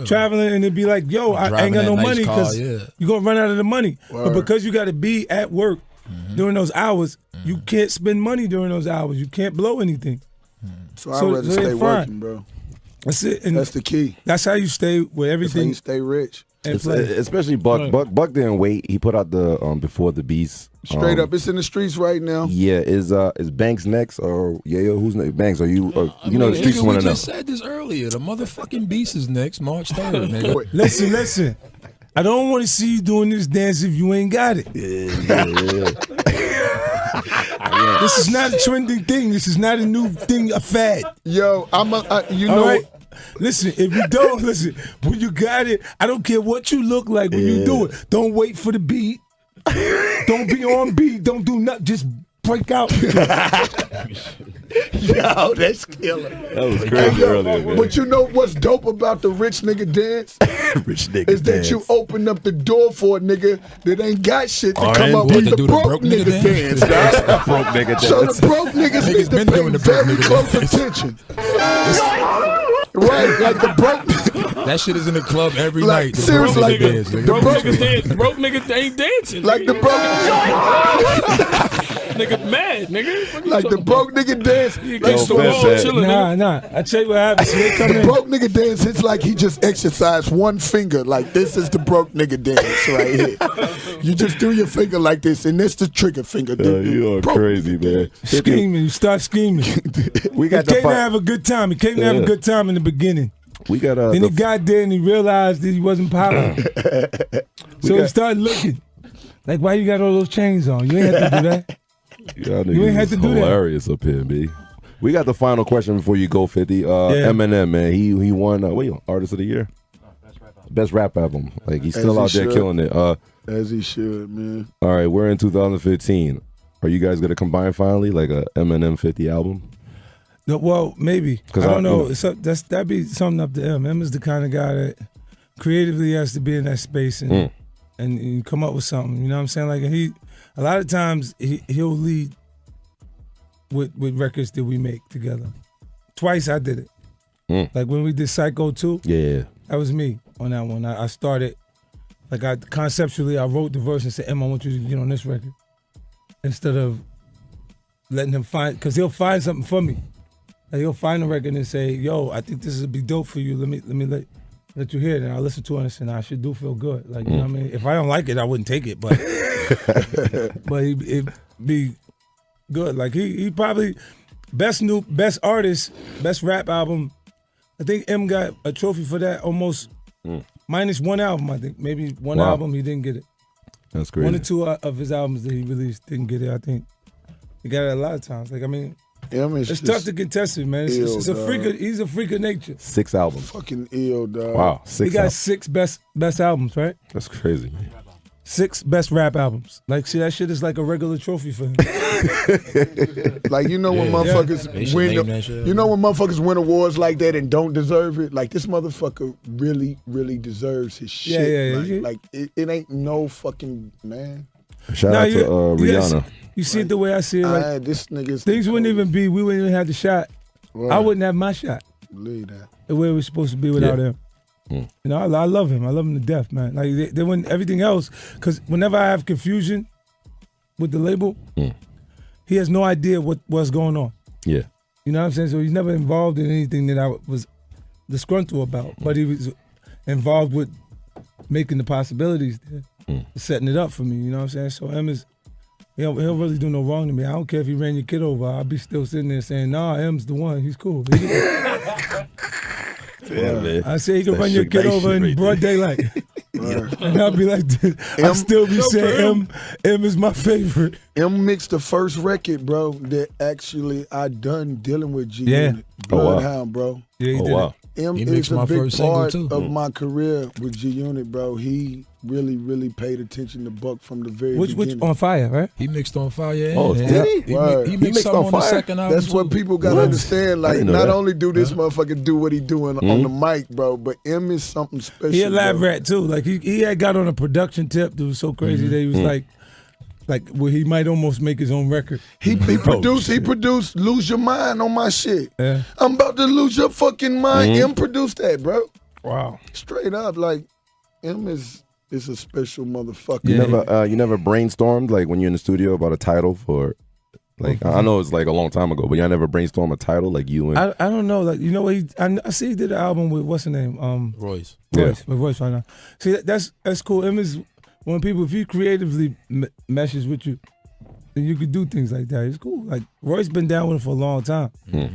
Speaker 3: traveling, and they be like, "Yo, I ain't got no money because you're gonna run out of the money." But because you got to be at work during those hours, you can't spend money during those hours. You can't blow anything.
Speaker 2: So I'd rather stay working, bro.
Speaker 3: That's it. And
Speaker 2: that's the key.
Speaker 3: That's how you stay with everything.
Speaker 2: That's how you stay rich.
Speaker 1: Especially Buck. Buck didn't wait. He put out the Before the Beast.
Speaker 2: Straight up, it's in the streets right now.
Speaker 1: Yeah, is Banks next or who's next? Banks? Are you? You know the streets want to know.
Speaker 4: We just said this earlier. The motherfucking Beast is next, March 3rd. Nigga.
Speaker 3: Listen. I don't want to see you doing this dance if you ain't got it.
Speaker 1: Yeah.
Speaker 3: This is not a trending thing. This is not a new thing, a fad.
Speaker 2: Yo, you know.
Speaker 3: All right? Listen, if you don't, when you got it, I don't care what you look like when you do it. Don't wait for the beat. Don't be on beat. Don't do nothing. Just break out.
Speaker 2: Yo, that's killer.
Speaker 1: That was crazy earlier, man.
Speaker 2: But you know what's dope about the rich nigga dance?
Speaker 1: Rich nigga
Speaker 2: is that you open up the door for a nigga that ain't got shit to come up with the broke nigga dance.
Speaker 1: Broke nigga dance.
Speaker 2: So the broke niggas need to pay very close attention. Right, like the broke.
Speaker 4: That shit is in the club every night.
Speaker 2: Seriously, like
Speaker 5: the broke niggas ain't dancing.
Speaker 2: Like the broke.
Speaker 5: Nigga mad, nigga.
Speaker 2: Like the broke nigga dance.
Speaker 3: Nah. I tell you what happens.
Speaker 2: The broke nigga dance, it's like he just exercised one finger. Like, this is the broke nigga dance right here. You just do your finger like this, and that's the trigger finger.
Speaker 1: You are crazy, man.
Speaker 3: Scheming. You start scheming.
Speaker 1: We got
Speaker 3: to have a good time. He came to have a good time in the beginning.
Speaker 1: We got
Speaker 3: then he got there and he realized that he wasn't popular. So he started looking. Like, why you got all those chains on? You ain't have to do that.
Speaker 1: You ain't have to do that. Hilarious up here, B. We got the final question before you go, 50. Eminem, man, he won. Artist of the Year, best rap album. Like, he's still out there killing it.
Speaker 2: As he should, man.
Speaker 1: All right, we're in 2015. Are you guys gonna combine finally, like a Eminem 50 album?
Speaker 3: No, well, maybe. I don't know. That'd be something up to him. Em is the kind of guy that creatively has to be in that space and come up with something. You know what I'm saying? Like, a lot of times he'll lead with records that we make together. Twice I did it. Like when we did Psycho 2.
Speaker 1: Yeah.
Speaker 3: That was me on that one. I started, conceptually, I wrote the verse and said, Em, I want you to get on this record. Instead of letting him find, because he'll find something for me. Like, he'll find a record and say, yo, I think this would be dope for you. Let me let you hear it. And I'll listen to it and say, nah, I should do feel good. Like, you know what I mean? If I don't like it, I wouldn't take it. But it'd be good. Like, he probably, best artist, best rap album. I think M got a trophy for that almost minus one album, I think. Maybe one album he didn't get it.
Speaker 1: That's great.
Speaker 3: 1 or 2 of his albums that he released didn't get it, I think. He got it a lot of times. Like, I mean, it's tough to contest it, man. It's a freak. He's a freak of nature.
Speaker 1: 6 albums.
Speaker 2: Fucking ill, dog.
Speaker 1: Wow, 6.
Speaker 3: He got 6 best albums, right?
Speaker 1: That's crazy.
Speaker 3: 6 best rap albums. Like, see, that shit is like a regular trophy for him.
Speaker 2: Like, you know when motherfuckers win, you know when motherfuckers win awards like that and don't deserve it? Like, this motherfucker really, really deserves his shit. Like it ain't no fucking, man.
Speaker 1: Shout out to Rihanna.
Speaker 3: You see it the way I see it? Like,
Speaker 2: this nigga's
Speaker 3: things wouldn't even be, we wouldn't even have the shot. Right. I wouldn't have my shot.
Speaker 2: Believe that.
Speaker 3: The way it was supposed to be without him. You know, I love him. I love him to death, man. Like, they wouldn't, everything else, because whenever I have confusion with the label, he has no idea what's going on.
Speaker 1: Yeah.
Speaker 3: You know what I'm saying? So he's never involved in anything that I was disgruntled about, but he was involved with making the possibilities there, setting it up for me. You know what I'm saying? So him is, he'll really do no wrong to me. I don't care if he ran your kid over. I'll be still sitting there saying, nah, M's the one. He's cool.
Speaker 1: Yeah, man.
Speaker 3: I say he can run your kid over in broad daylight. And I'll be like this. I'll still be saying M is my favorite.
Speaker 2: M mixed the first record, bro, that actually I done dealing with G Unit. Bloodhound, bro.
Speaker 3: Yeah, he did.
Speaker 1: Wow.
Speaker 2: M is a big part of my career with G Unit, bro. He really, really paid attention to Buck from the very beginning.
Speaker 3: Which On Fire, right?
Speaker 4: He mixed On Fire.
Speaker 1: Oh, did he?
Speaker 4: He mixed some on the second album.
Speaker 2: That's what people gotta understand. Like, not only do this motherfucker do what he doing on the mic, bro, but M is something special.
Speaker 3: He a lab rat too. Like he had got on a production tip that was so crazy that he was like well, he might almost make his own record.
Speaker 2: He produced Lose Your Mind on my shit. Yeah. I'm about to lose your fucking mind. M produced that, bro.
Speaker 3: Wow.
Speaker 2: Straight up, like, M is a special motherfucker.
Speaker 1: You never brainstormed, like, when you're in the studio about a title for, like, I know it's like a long time ago, but y'all never brainstormed a title like you and
Speaker 3: I don't know, like, you know what, I see he did an album with, what's the name?
Speaker 4: Royce.
Speaker 3: With Royce right now. See, that's cool. M is when people, if he creatively meshes with you, then you could do things like that. It's cool. Like, Royce been down with him for a long time.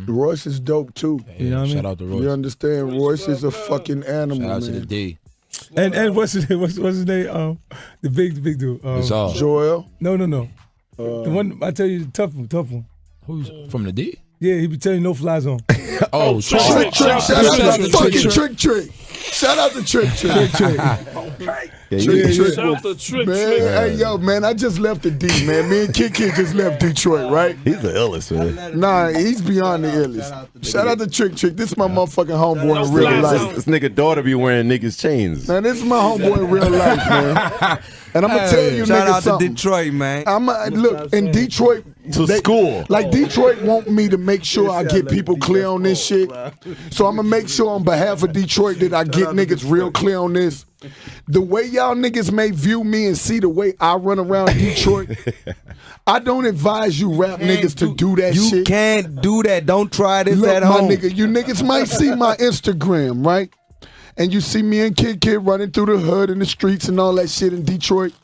Speaker 2: Royce is dope too.
Speaker 3: You know what I mean?
Speaker 4: Shout out to Royce.
Speaker 2: You understand? Royce is a fucking animal,
Speaker 4: Shout out
Speaker 2: man.
Speaker 4: to the D.
Speaker 3: And what's his name? What's his name? The big dude.
Speaker 2: Joel.
Speaker 3: No. The one I tell you, the tough one.
Speaker 4: Who's from the D?
Speaker 3: Yeah, he be telling you no fly zone.
Speaker 4: Oh,
Speaker 2: Trick. Shout out to fucking Trick. Shout out to Trick.
Speaker 5: Shout out to Trick.
Speaker 2: Man, hey, yo, man, I just left the D, man. Me and Kid just left Detroit, right?
Speaker 1: he's the illest, man.
Speaker 2: Nah, he's beyond the illest. Shout out to Trick. This is my motherfucking homeboy in real life.
Speaker 1: This nigga daughter be wearing niggas' chains.
Speaker 2: Man, this is my homeboy in real life, man. And I'm gonna tell you,
Speaker 6: shout
Speaker 2: niggas
Speaker 6: out
Speaker 2: something.
Speaker 6: to Detroit, man.
Speaker 2: Look, in Detroit,
Speaker 1: school.
Speaker 2: Like, Detroit want me to make sure I get people clear on this shit. So I'm gonna make sure on behalf of Detroit that I get niggas real clear on this. The way y'all niggas may view me and see the way I run around Detroit, I don't advise you rap niggas to do that shit.
Speaker 6: You can't do that. Don't try this
Speaker 2: Look,
Speaker 6: at
Speaker 2: my
Speaker 6: home.
Speaker 2: nigga, you niggas might see my Instagram, right? And you see me and Kid running through the hood and the streets and all that shit in Detroit.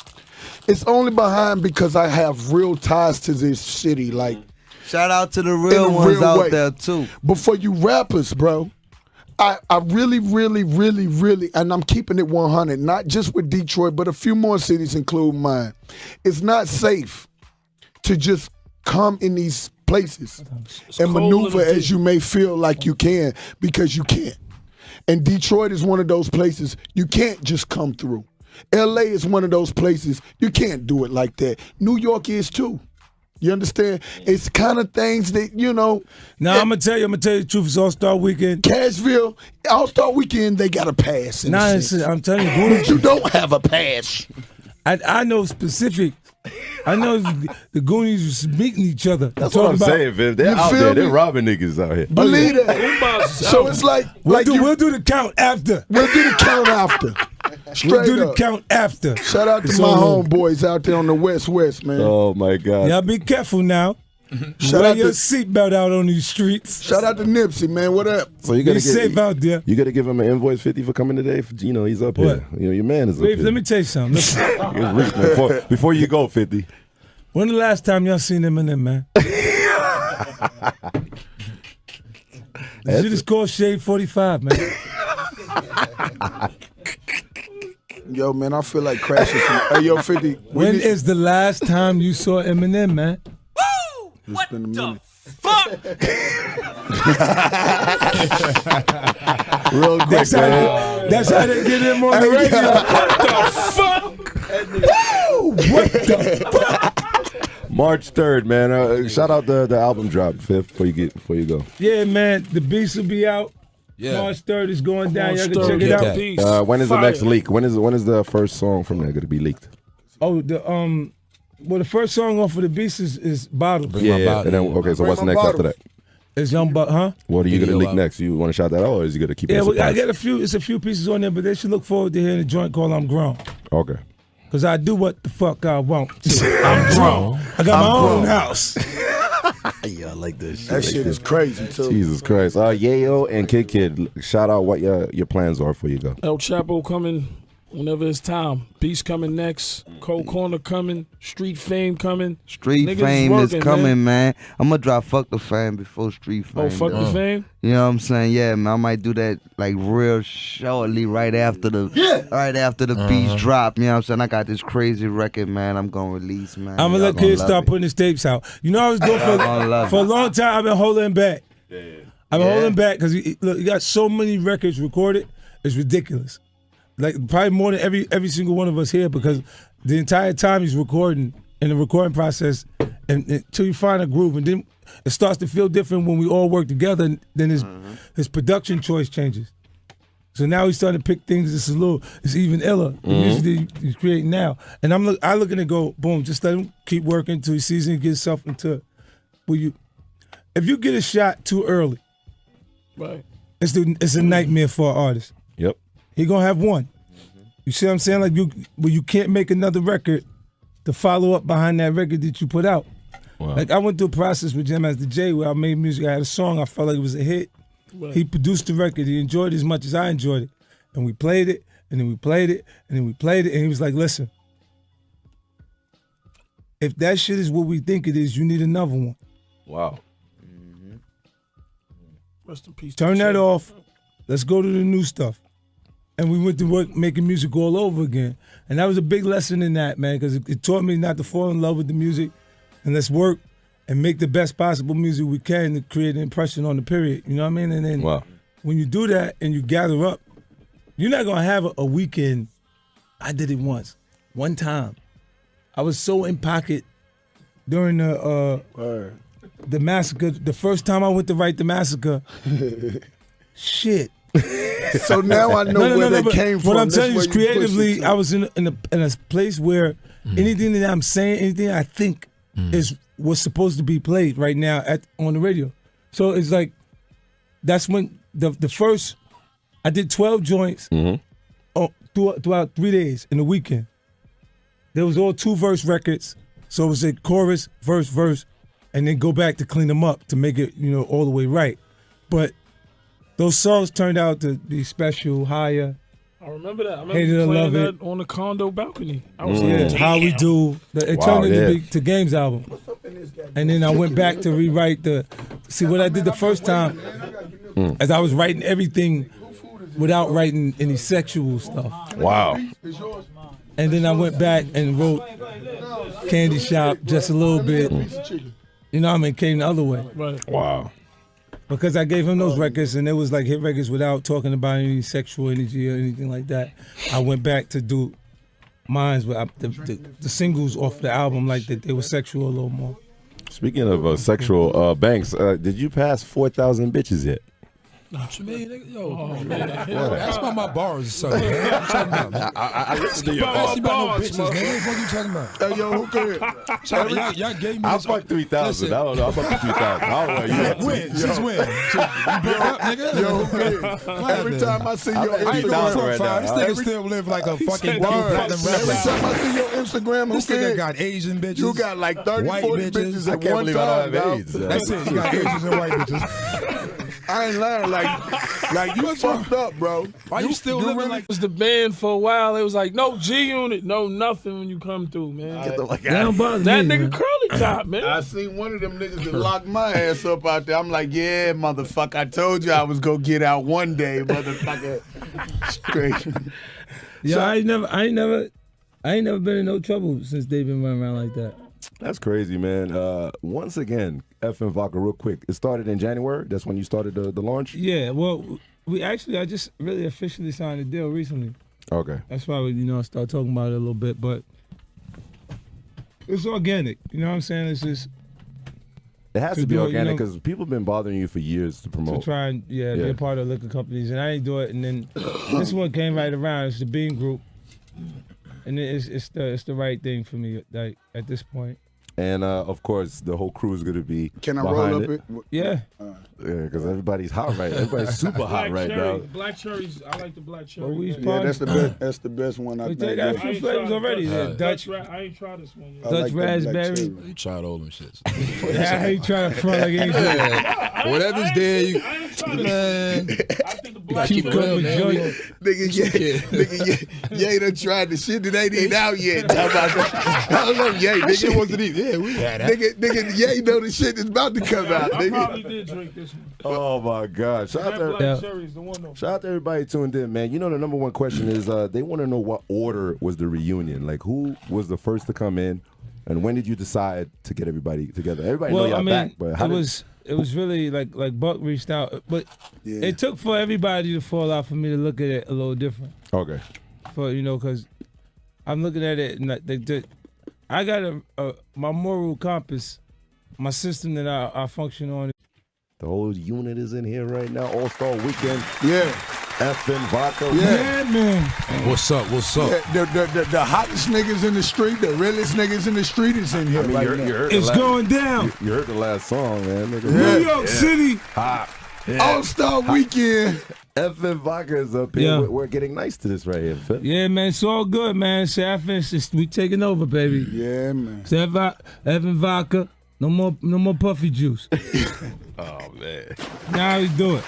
Speaker 2: It's only behind because I have real ties to this city. Like,
Speaker 6: shout out to the real ones out there too.
Speaker 2: But for you rappers, bro, I really, and I'm keeping it 100, not just with Detroit, but a few more cities, including mine. It's not safe to just come in these places and maneuver as you may feel like you can, because you can't. And Detroit is one of those places you can't just come through. LA is one of those places you can't do it like that. New York is too. You understand? It's kind of things that, you know.
Speaker 3: Now, I'm gonna tell you the truth. It's All-Star Weekend.
Speaker 2: Cashville, All-Star Weekend, they got a pass.
Speaker 3: I'm telling you,
Speaker 2: you don't have a pass.
Speaker 3: I know specific. I know the Goonies was meeting each other.
Speaker 1: That's what I'm saying, Viv. They're out there. They're robbing niggas out here.
Speaker 2: Believe that. So it's like,
Speaker 3: we'll do the count after.
Speaker 2: We'll do the count after.
Speaker 3: We'll do the count after.
Speaker 2: Shout out to my homeboys out there on the West, man.
Speaker 1: Oh my God.
Speaker 3: Y'all be careful now. Wear your seatbelt out on these streets.
Speaker 2: Shout out to Nipsey, man. What up?
Speaker 1: So you gotta
Speaker 3: be safe out there.
Speaker 1: You gotta give him an invoice 50 for coming today. You know he's up here. You know your man is up here.
Speaker 3: Let me tell you something.
Speaker 1: Before you go, 50.
Speaker 3: When the last time y'all seen Eminem, man? This shit is called Shade 45, man.
Speaker 2: Yo, man, I feel like crashing. Hey, yo, 50.
Speaker 3: When is the last time you saw Eminem, man?
Speaker 2: Woo! What the
Speaker 3: fuck?
Speaker 2: Real quick,
Speaker 3: that's how they get him on the radio. What the fuck? What the fuck?
Speaker 1: March 3rd, man. Shout out the album drop, Fifth, before you go.
Speaker 3: Yeah, man. The beats will be out.
Speaker 4: Yeah.
Speaker 3: March 3rd is going down. Y'all can
Speaker 5: March
Speaker 3: check
Speaker 5: 3rd,
Speaker 3: it out.
Speaker 1: When is the next leak? When is the first song from there going to be leaked?
Speaker 3: Oh, well, the first song off of the beats is Bottle.
Speaker 1: Yeah. And then, okay, so what's next after that?
Speaker 3: It's Young Buck, huh?
Speaker 1: What are you going to leak next? You want to shout that out, or is you going to keep it?
Speaker 3: Yeah, I got it's a few pieces on there, but they should look forward to hearing the joint called I'm Grown.
Speaker 1: Okay.
Speaker 3: Because I do what the fuck I want. I'm grown. I got my own house.
Speaker 6: Yeah, I like this shit.
Speaker 2: That shit is crazy, too.
Speaker 1: Jesus Christ. Yayo and Kid, shout out what your plans are before you go.
Speaker 5: El Chapo coming whenever it's time. Beast coming next. Cold Corner coming. Street Fame coming.
Speaker 6: Street
Speaker 5: Niggas
Speaker 6: Fame
Speaker 5: working,
Speaker 6: is coming, man. I'm gonna drop Fuck the Fame before Street Fame.
Speaker 5: Oh, Fuck the Fame?
Speaker 6: You know what I'm saying? Yeah, man. I might do that like real shortly, right after the beats drop. You know what I'm saying? I got this crazy record, man. I'm gonna release, man.
Speaker 3: I'm gonna let kids start putting his tapes out. You know, I was doing for a long time. I've been holding back. I've been holding back because look, you got so many records recorded. It's ridiculous. Like probably more than every single one of us here, because the entire time he's recording in the recording process, and until you find a groove, and then it starts to feel different when we all work together. And then his production choice changes. So now he's starting to pick things it's even iller. The music that he's creating now, and I look at it, go boom, just let him keep working until he sees and gets himself into. If you get a shot too early,
Speaker 5: right,
Speaker 3: it's a nightmare for an artist.
Speaker 1: Yep.
Speaker 3: He gonna have one. You see what I'm saying? Like you can't make another record to follow up behind that record that you put out.
Speaker 1: Wow.
Speaker 3: Like I went through a process with Jam as the J where I made music. I had a song. I felt like it was a hit. Right. He produced the record. He enjoyed it as much as I enjoyed it, and we played it, and then we played it, and then we played it, and he was like, "Listen, if that shit is what we think it is, you need another one."
Speaker 1: Wow.
Speaker 5: Rest in peace.
Speaker 3: Turn that off. Let's go to the new stuff. And we went to work making music all over again. And that was a big lesson in that, man, because it taught me not to fall in love with the music, and let's work and make the best possible music we can to create an impression on the period. You know what I mean? And then when you do that and you gather up, you're not going to have a weekend. I did it one time. I was so in pocket during the massacre. The first time I went to write the massacre, shit.
Speaker 2: So now I know where they came from.
Speaker 3: What I'm telling you is creatively, I was in a place where anything that I'm saying, anything I think was supposed to be played right now on the radio. So it's like, that's when the first, I did 12 joints throughout 3 days in the weekend. There was all 2-verse records. So it was a chorus, verse, and then go back to clean them up to make it, all the way right. But those songs turned out to be special, higher.
Speaker 5: I remember that. I remember playing that on the condo balcony. I was like,
Speaker 3: How We Do. It turned into Games album. And then I went back to rewrite see what I did the first time, as I was writing everything without writing any sexual stuff.
Speaker 1: Wow.
Speaker 3: And then I went back and wrote Candy Shop just a little bit. You know what I mean? Came the other way.
Speaker 5: Right.
Speaker 1: Wow.
Speaker 3: Because I gave him those records, and it was like hit records without talking about any sexual energy or anything like that. I went back to do mines with the singles off the album, like that they were sexual a little more.
Speaker 1: Speaking of sexual, Banks, did you pass 4,000 bitches yet?
Speaker 4: What you mean, nigga? Yo, man. Ask about my bars or something. What you talking about, man?
Speaker 1: I listened to your
Speaker 4: Ask about no bitches, man. What you talking about?
Speaker 2: Hey, yo, who cares?
Speaker 4: Y'all gave me
Speaker 1: I
Speaker 4: this.
Speaker 1: fucked 3,000. I don't know. I fucked 3,000. I don't know.
Speaker 4: When? Since when? You broke up, nigga?
Speaker 2: Yo, who cares? Every time I see your
Speaker 4: I ain't going
Speaker 2: Instagram,
Speaker 4: front fire. This nigga still live like a fucking
Speaker 2: Word.
Speaker 4: fucking
Speaker 2: Every
Speaker 4: rapper.
Speaker 2: time I see your Instagram, who
Speaker 4: This nigga
Speaker 2: cares?
Speaker 4: got Asian bitches.
Speaker 2: You got like 30,
Speaker 4: white
Speaker 2: 40
Speaker 4: bitches.
Speaker 2: bitches
Speaker 1: I
Speaker 2: at
Speaker 1: can't
Speaker 2: one
Speaker 1: believe I
Speaker 2: time,
Speaker 1: don't have
Speaker 2: dog.
Speaker 1: AIDS.
Speaker 4: That's it. You got Asians and white bitches.
Speaker 2: I ain't lying. Like you fucked up, bro.
Speaker 4: Why you still living
Speaker 2: really,
Speaker 4: like
Speaker 5: It was the band for a while. It was like, no G-Unit, no nothing when you come through, man.
Speaker 3: That don't bother
Speaker 5: That
Speaker 3: me,
Speaker 5: nigga
Speaker 3: man.
Speaker 5: Curly Top, man.
Speaker 2: I seen one of them niggas that locked my ass up out there. I'm like, yeah, motherfucker. I told you I was gonna get out one day, motherfucker. Straight.
Speaker 3: Yeah, I ain't never been in no trouble since they've been running around like that.
Speaker 1: That's crazy, man. Once again, FM Vodka, real quick. It started in January. That's when you started the launch?
Speaker 3: Yeah, well, I just really officially signed a deal recently.
Speaker 1: Okay.
Speaker 3: That's why we, I start talking about it a little bit, but it's organic. You know what I'm saying? It's just.
Speaker 1: It has to be organic because people have been bothering you for years to promote.
Speaker 3: To try and be a part of liquor companies, and I ain't do it. And then this one came right around. It's the Bean Group, and it's the right thing for me. Like at this point.
Speaker 1: And of course, the whole crew is going to be.
Speaker 2: Can I roll up it?
Speaker 3: Yeah.
Speaker 1: Yeah, because everybody's hot right. Everybody's super hot right now.
Speaker 5: Black cherries. I like the black cherry.
Speaker 2: Yeah, that's the best. That's the best one I think.
Speaker 3: They got a few flavors already. Dutch.
Speaker 5: I ain't tried this one yet.
Speaker 3: Dutch raspberry.
Speaker 4: You tried all them shits.
Speaker 3: Yeah, I ain't trying to front like anything.
Speaker 4: Whatever's there, you.
Speaker 5: I ain't tried
Speaker 4: Man.
Speaker 5: I think the black
Speaker 3: Keep
Speaker 5: cherry.
Speaker 3: up with Joey.
Speaker 2: Nigga, Ye done tried the shit that ain't even out yet. How long, Ye?
Speaker 4: That shit wasn't even. Yeah, we had that.
Speaker 2: Nigga, Ye know the shit that's about to come out.
Speaker 5: I
Speaker 2: Nigga.
Speaker 5: probably did drink this one.
Speaker 1: Oh my God! Shout
Speaker 5: That
Speaker 1: out
Speaker 5: black cherry is the one though.
Speaker 1: Shout out to everybody tuned in, man. You know the number one question is they want to know what order was the reunion. Like who was the first to come in, and when did you decide to get everybody together? Everybody know y'all back, but how
Speaker 3: it was really like Buck reached out, but it took for everybody to fall out for me to look at it a little different.
Speaker 1: Okay.
Speaker 3: For because I'm looking at it and I got my moral compass, my system that I function on.
Speaker 1: The whole unit is in here right now. All-Star Weekend.
Speaker 2: Yeah.
Speaker 1: Effing vodka.
Speaker 3: Yeah, man.
Speaker 4: What's up? What's up?
Speaker 2: The hottest niggas in the street, the realest niggas in the street is in here right now.
Speaker 3: It's going down.
Speaker 1: You heard the last song, man.
Speaker 3: New York City.
Speaker 1: Hot.
Speaker 2: All-Star Weekend.
Speaker 1: Effing vodka is up here.
Speaker 3: Yeah.
Speaker 1: We're getting nice to this right here, Phil.
Speaker 3: Yeah, man. It's all good, man. We taking over, baby.
Speaker 2: Yeah, man.
Speaker 3: So Effing vodka. No more puffy juice.
Speaker 1: Oh man!
Speaker 3: Now we do it.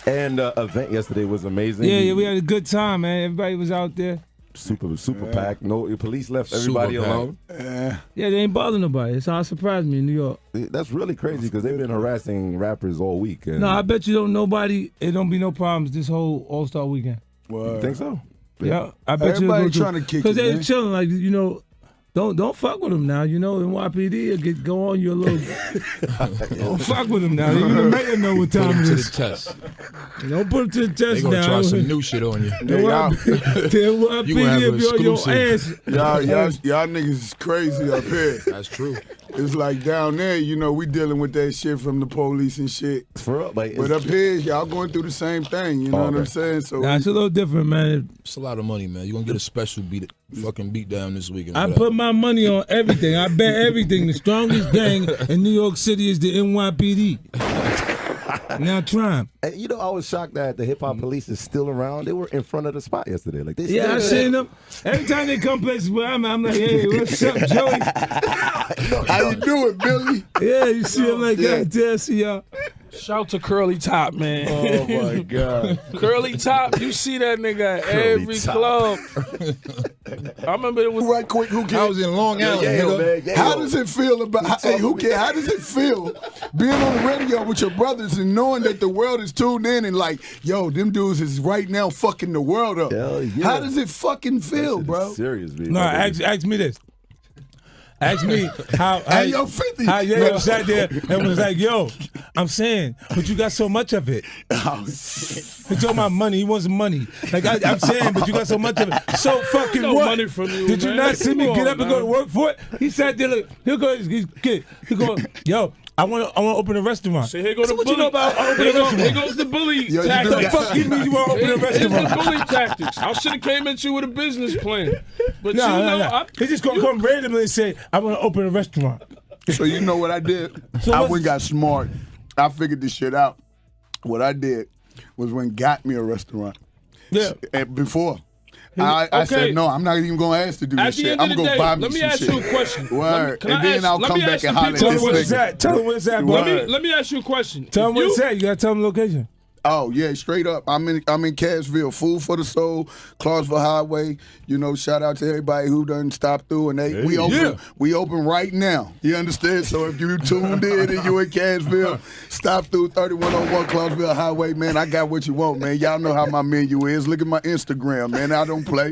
Speaker 1: And event yesterday was amazing.
Speaker 3: Yeah, we had a good time, man. Everybody was out there.
Speaker 1: Super packed. No, the police left everybody alone.
Speaker 3: Yeah, they ain't bothering nobody. It's how it surprised me in New York.
Speaker 1: That's really crazy because they've been harassing rappers all week. And
Speaker 3: no, I bet you it don't be no problems this whole All-Star Weekend.
Speaker 1: You think so?
Speaker 3: Yeah, I bet
Speaker 2: everybody trying to kick it,
Speaker 3: because they're
Speaker 2: man.
Speaker 3: chilling, like Don't fuck with them now. NYPD will go on you a little. Don't fuck with them now. Even the mayor know what time it is.
Speaker 4: To the test.
Speaker 3: Don't put them to the test now.
Speaker 4: They gonna try some new shit on you.
Speaker 3: NYPD
Speaker 4: You gonna have an
Speaker 3: be on your ass.
Speaker 2: Y'all niggas is crazy up here.
Speaker 4: That's true.
Speaker 2: It's like down there, we dealing with that shit from the police and shit.
Speaker 1: For real,
Speaker 2: but up here, y'all going through the same thing. You know what I'm saying? So
Speaker 3: it's a little different, man.
Speaker 4: It's a lot of money, man. You gonna get a special beat down this weekend.
Speaker 3: I put my money on everything. I bet everything. The strongest gang in New York City is the NYPD. Now try 'em.
Speaker 1: And I was shocked that the hip hop police is still around. They were in front of the spot yesterday. Like they
Speaker 3: I seen them. Every time they come places where I'm like, hey, what's up, Joey?
Speaker 2: How you doing, Billy?
Speaker 3: Yeah, you see him like that. Yeah, see y'all.
Speaker 5: Shout to Curly Top, man.
Speaker 1: Oh my God.
Speaker 5: Curly Top, you see that nigga at every club. I remember it was
Speaker 2: right quick. Who cares?
Speaker 4: I was in Long Island.
Speaker 2: How does it feel who cares? How does it feel being on the radio with your brothers and knowing that the world is tuned in and like, yo, them dudes is right now fucking the world up?
Speaker 1: Hell yeah.
Speaker 2: How does it fucking feel, bro?
Speaker 1: Serious, man.
Speaker 3: No, ask me this. Ask me how
Speaker 2: yo, 50.
Speaker 3: How sat there and was like, yo, I'm saying, but you got so much of it. He talking about money. He wants money. Like I'm saying, but you got so much of it. So fucking
Speaker 5: no
Speaker 3: what?
Speaker 5: Money from you,
Speaker 3: Did you
Speaker 5: man.
Speaker 3: not see me get up and go to
Speaker 5: man.
Speaker 3: work for it? He sat there like, he go, yo, I want to open a restaurant.
Speaker 5: So here goes the
Speaker 3: what
Speaker 5: bully.
Speaker 3: you know about opening a restaurant?
Speaker 5: Here goes the bully
Speaker 2: Yo,
Speaker 5: tactics.
Speaker 3: The fuck you mean you want to open a
Speaker 5: Here's
Speaker 3: restaurant?
Speaker 5: the bully tactics. I should have came at you with a business plan. But
Speaker 3: No. He just gonna come randomly and say, I want to open a restaurant.
Speaker 2: So you know what I did?
Speaker 3: So
Speaker 2: I
Speaker 3: what's-
Speaker 2: went and got smart. I figured this shit out. What I did was went got me a restaurant.
Speaker 3: Yeah.
Speaker 2: And before. I said, no, I'm not even going to ask to do
Speaker 5: At
Speaker 2: this
Speaker 5: the
Speaker 2: shit.
Speaker 5: end
Speaker 2: I'm
Speaker 5: of
Speaker 2: going
Speaker 5: the
Speaker 2: to
Speaker 5: day,
Speaker 2: buy me
Speaker 5: let me
Speaker 2: some
Speaker 5: ask
Speaker 2: shit.
Speaker 5: you a question.
Speaker 2: Word.
Speaker 5: Can
Speaker 2: And
Speaker 5: I
Speaker 2: then
Speaker 5: ask-
Speaker 2: I'll
Speaker 5: let
Speaker 2: come
Speaker 5: me
Speaker 2: back
Speaker 5: ask
Speaker 2: and
Speaker 5: the
Speaker 2: holler at
Speaker 5: people
Speaker 3: Tell him where
Speaker 2: this
Speaker 3: it's
Speaker 2: nigga.
Speaker 3: at. Tell him where it's at, boy.
Speaker 5: Let me ask you a question.
Speaker 3: Tell him
Speaker 5: If
Speaker 3: where
Speaker 5: you-
Speaker 3: it's at. You gotta tell him the location.
Speaker 2: Oh yeah, straight up. I'm in Cashville, Food for the Soul, Clarksville Highway. Shout out to everybody who done stopped through and we open right now. You understand? So if you tuned in and you in Cashville, stop through 3101 Clarksville Highway, man. I got what you want, man. Y'all know how my menu is. Look at my Instagram, man. I don't play.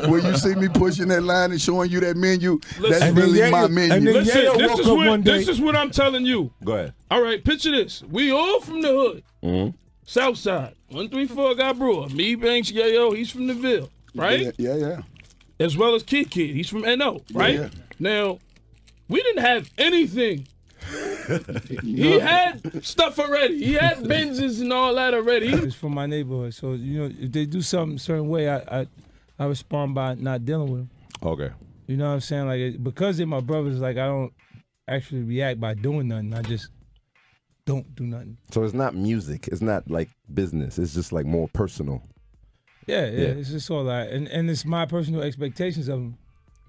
Speaker 2: When you see me pushing that line and showing you that menu, that's
Speaker 5: Listen,
Speaker 2: really my menu.
Speaker 5: Listen,
Speaker 3: Yayo
Speaker 5: this
Speaker 3: woke
Speaker 5: is
Speaker 3: up
Speaker 5: what
Speaker 3: one day.
Speaker 5: this is what I'm telling you.
Speaker 1: Go ahead.
Speaker 5: All right, picture this. We all from the hood. South side. 134 got brewer. Me, Banks, Yayo, he's from the Ville. right?
Speaker 2: Yeah.
Speaker 5: As well as Kid. He's from NO, right?
Speaker 2: Yeah.
Speaker 5: Now, we didn't have anything. He had stuff already. He had Benzes and all that already.
Speaker 3: It's from my neighborhood, so if they do something a certain way, I respond by not dealing with them.
Speaker 1: Okay.
Speaker 3: You know what I'm saying? Like because they're my brothers, like I don't actually react by doing nothing. I just don't do nothing.
Speaker 1: So it's not music. It's not like business. It's just like more personal.
Speaker 3: Yeah. It's just all that, and it's my personal expectations of them.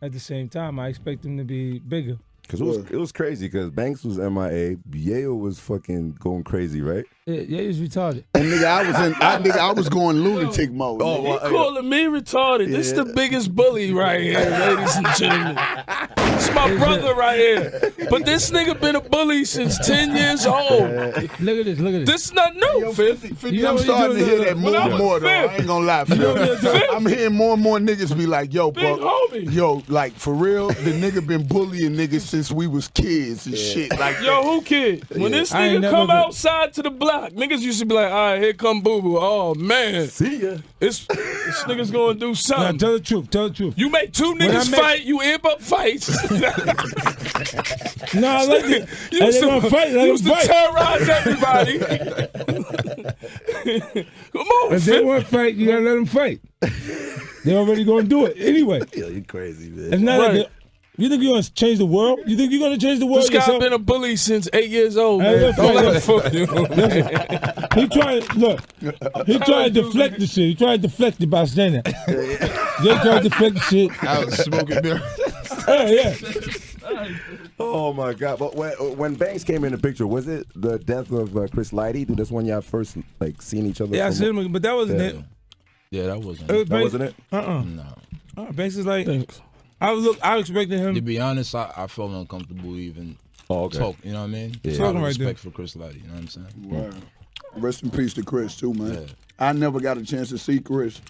Speaker 3: At the same time, I expect them to be bigger.
Speaker 1: Cause it was crazy. Cause Banks was MIA, Yale was fucking going crazy, right?
Speaker 3: Yeah, he's retarded.
Speaker 2: And nigga, I was going lunatic mode.
Speaker 5: Oh, he calling me retarded. Yeah. This is the biggest bully right here, ladies and gentlemen. It's my brother right here. But this nigga been a bully since 10 years old.
Speaker 3: Look at this.
Speaker 5: This is not new,
Speaker 2: 50, I'm starting to hear that more and more, though. I ain't gonna lie, I'm hearing more and more niggas be like, yo,
Speaker 5: big
Speaker 2: bro,
Speaker 5: homie.
Speaker 2: yo, like, for real, the nigga been bullying niggas since we was kids and shit. Like,
Speaker 5: yo, who kid? When this nigga come outside to the block, niggas used to be like, all right, here come Boo Boo. Oh, man.
Speaker 1: See ya.
Speaker 5: This nigga's gonna do something.
Speaker 3: Now, tell the truth.
Speaker 5: You make two niggas fight, you amp up fights.
Speaker 3: No, I like it. You used to
Speaker 5: terrorize everybody. Come on,
Speaker 3: if they want to fight, you gotta let them fight. They're already gonna do it anyway.
Speaker 1: Yo, you crazy, man.
Speaker 3: It's not like you think you're gonna change the world? You think you're gonna change the world?
Speaker 5: This guy's been a bully since 8 years old, man.
Speaker 3: He tried to deflect the shit. He tried to deflect it by saying that. They tried to deflect the shit.
Speaker 4: I was smoking there.
Speaker 3: Yeah.
Speaker 1: Oh my God! But when Banks came in the picture, was it the death of Chris Lighty? Dude, that's when y'all first like seen each other.
Speaker 3: Yeah, I seen him, but that wasn't it.
Speaker 4: Yeah, that wasn't it.
Speaker 1: That wasn't it.
Speaker 4: No.
Speaker 3: Banks is like. I expected him.
Speaker 4: To be honest, I felt uncomfortable even talk. You know what I mean?
Speaker 1: Yeah.
Speaker 3: Talking
Speaker 4: respect
Speaker 3: right
Speaker 4: for Chris Lighty. You know what I'm saying?
Speaker 2: Wow. Rest in peace to Chris too, man.
Speaker 4: Yeah.
Speaker 2: I never got a chance to see Chris,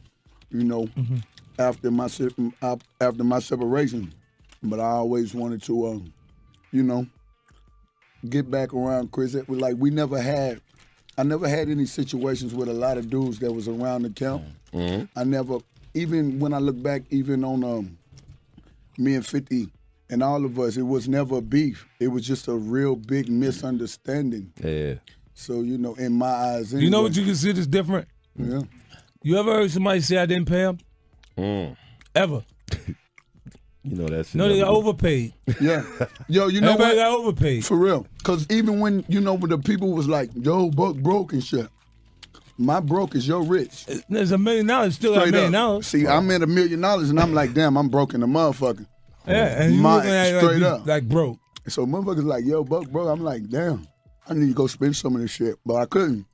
Speaker 2: after my separation, but I always wanted to, get back around Chris. It was like I never had any situations with a lot of dudes that was around the camp.
Speaker 1: Mm-hmm.
Speaker 2: I never, even when I look back, even on me and 50 and all of us, it was never a beef. It was just a real big misunderstanding.
Speaker 1: Yeah.
Speaker 2: So, in my eyes, anyway.
Speaker 3: You know what you consider is different?
Speaker 2: Yeah.
Speaker 3: You ever heard somebody say I didn't pay him? Ever?
Speaker 1: You know that's.
Speaker 3: No, they got overpaid.
Speaker 2: Yeah. Yo, you know
Speaker 3: everybody
Speaker 2: what?
Speaker 3: got overpaid.
Speaker 2: For real. Because even when, when the people was like, yo, Buck broke and shit. My broke is your rich.
Speaker 3: There's $1 million, still got $1 million.
Speaker 2: See, I'm at $1 million and I'm like, damn, I'm broke in the motherfucker.
Speaker 3: Yeah, and you looking at
Speaker 2: straight up.
Speaker 3: like broke.
Speaker 2: So motherfuckers like, yo, Buck broke. I'm like, damn, I need to go spend some of this shit. But I couldn't.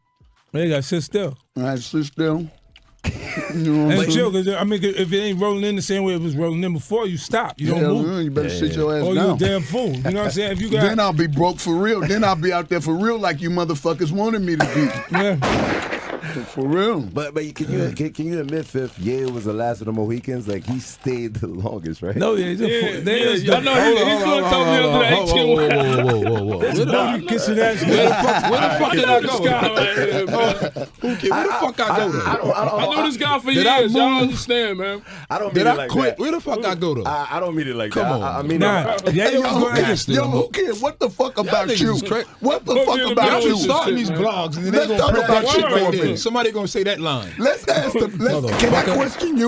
Speaker 3: They got to sit still.
Speaker 2: I had to sit still.
Speaker 3: And chill, because if it ain't rolling in the same way it was rolling in before, you stop. You don't move.
Speaker 2: You better sit your ass down.
Speaker 3: Or you a damn fool. You know what I'm saying? If you got,
Speaker 2: then I'll be broke for real. Then I'll be out there for real like you motherfuckers wanted me to be.
Speaker 3: Yeah.
Speaker 2: For real.
Speaker 1: But can you admit, Fifth, Yale was the last of the Mohicans? Like, he stayed the longest, right?
Speaker 3: No,
Speaker 5: I know he fucked up the other 18.
Speaker 4: Whoa.
Speaker 3: Where
Speaker 5: the fuck did I go? Where the fuck I go? I know this guy for years. Y'all understand, man.
Speaker 1: I don't mean it like that.
Speaker 4: Where the fuck I go to?
Speaker 1: I don't mean it like that.
Speaker 4: Come on.
Speaker 1: I mean,
Speaker 2: yo, who cares? What the fuck about you? What the fuck about you?
Speaker 4: Starting these blogs and then
Speaker 2: Let's talk about you right there.
Speaker 4: Somebody gonna say that line.
Speaker 2: Can I question you?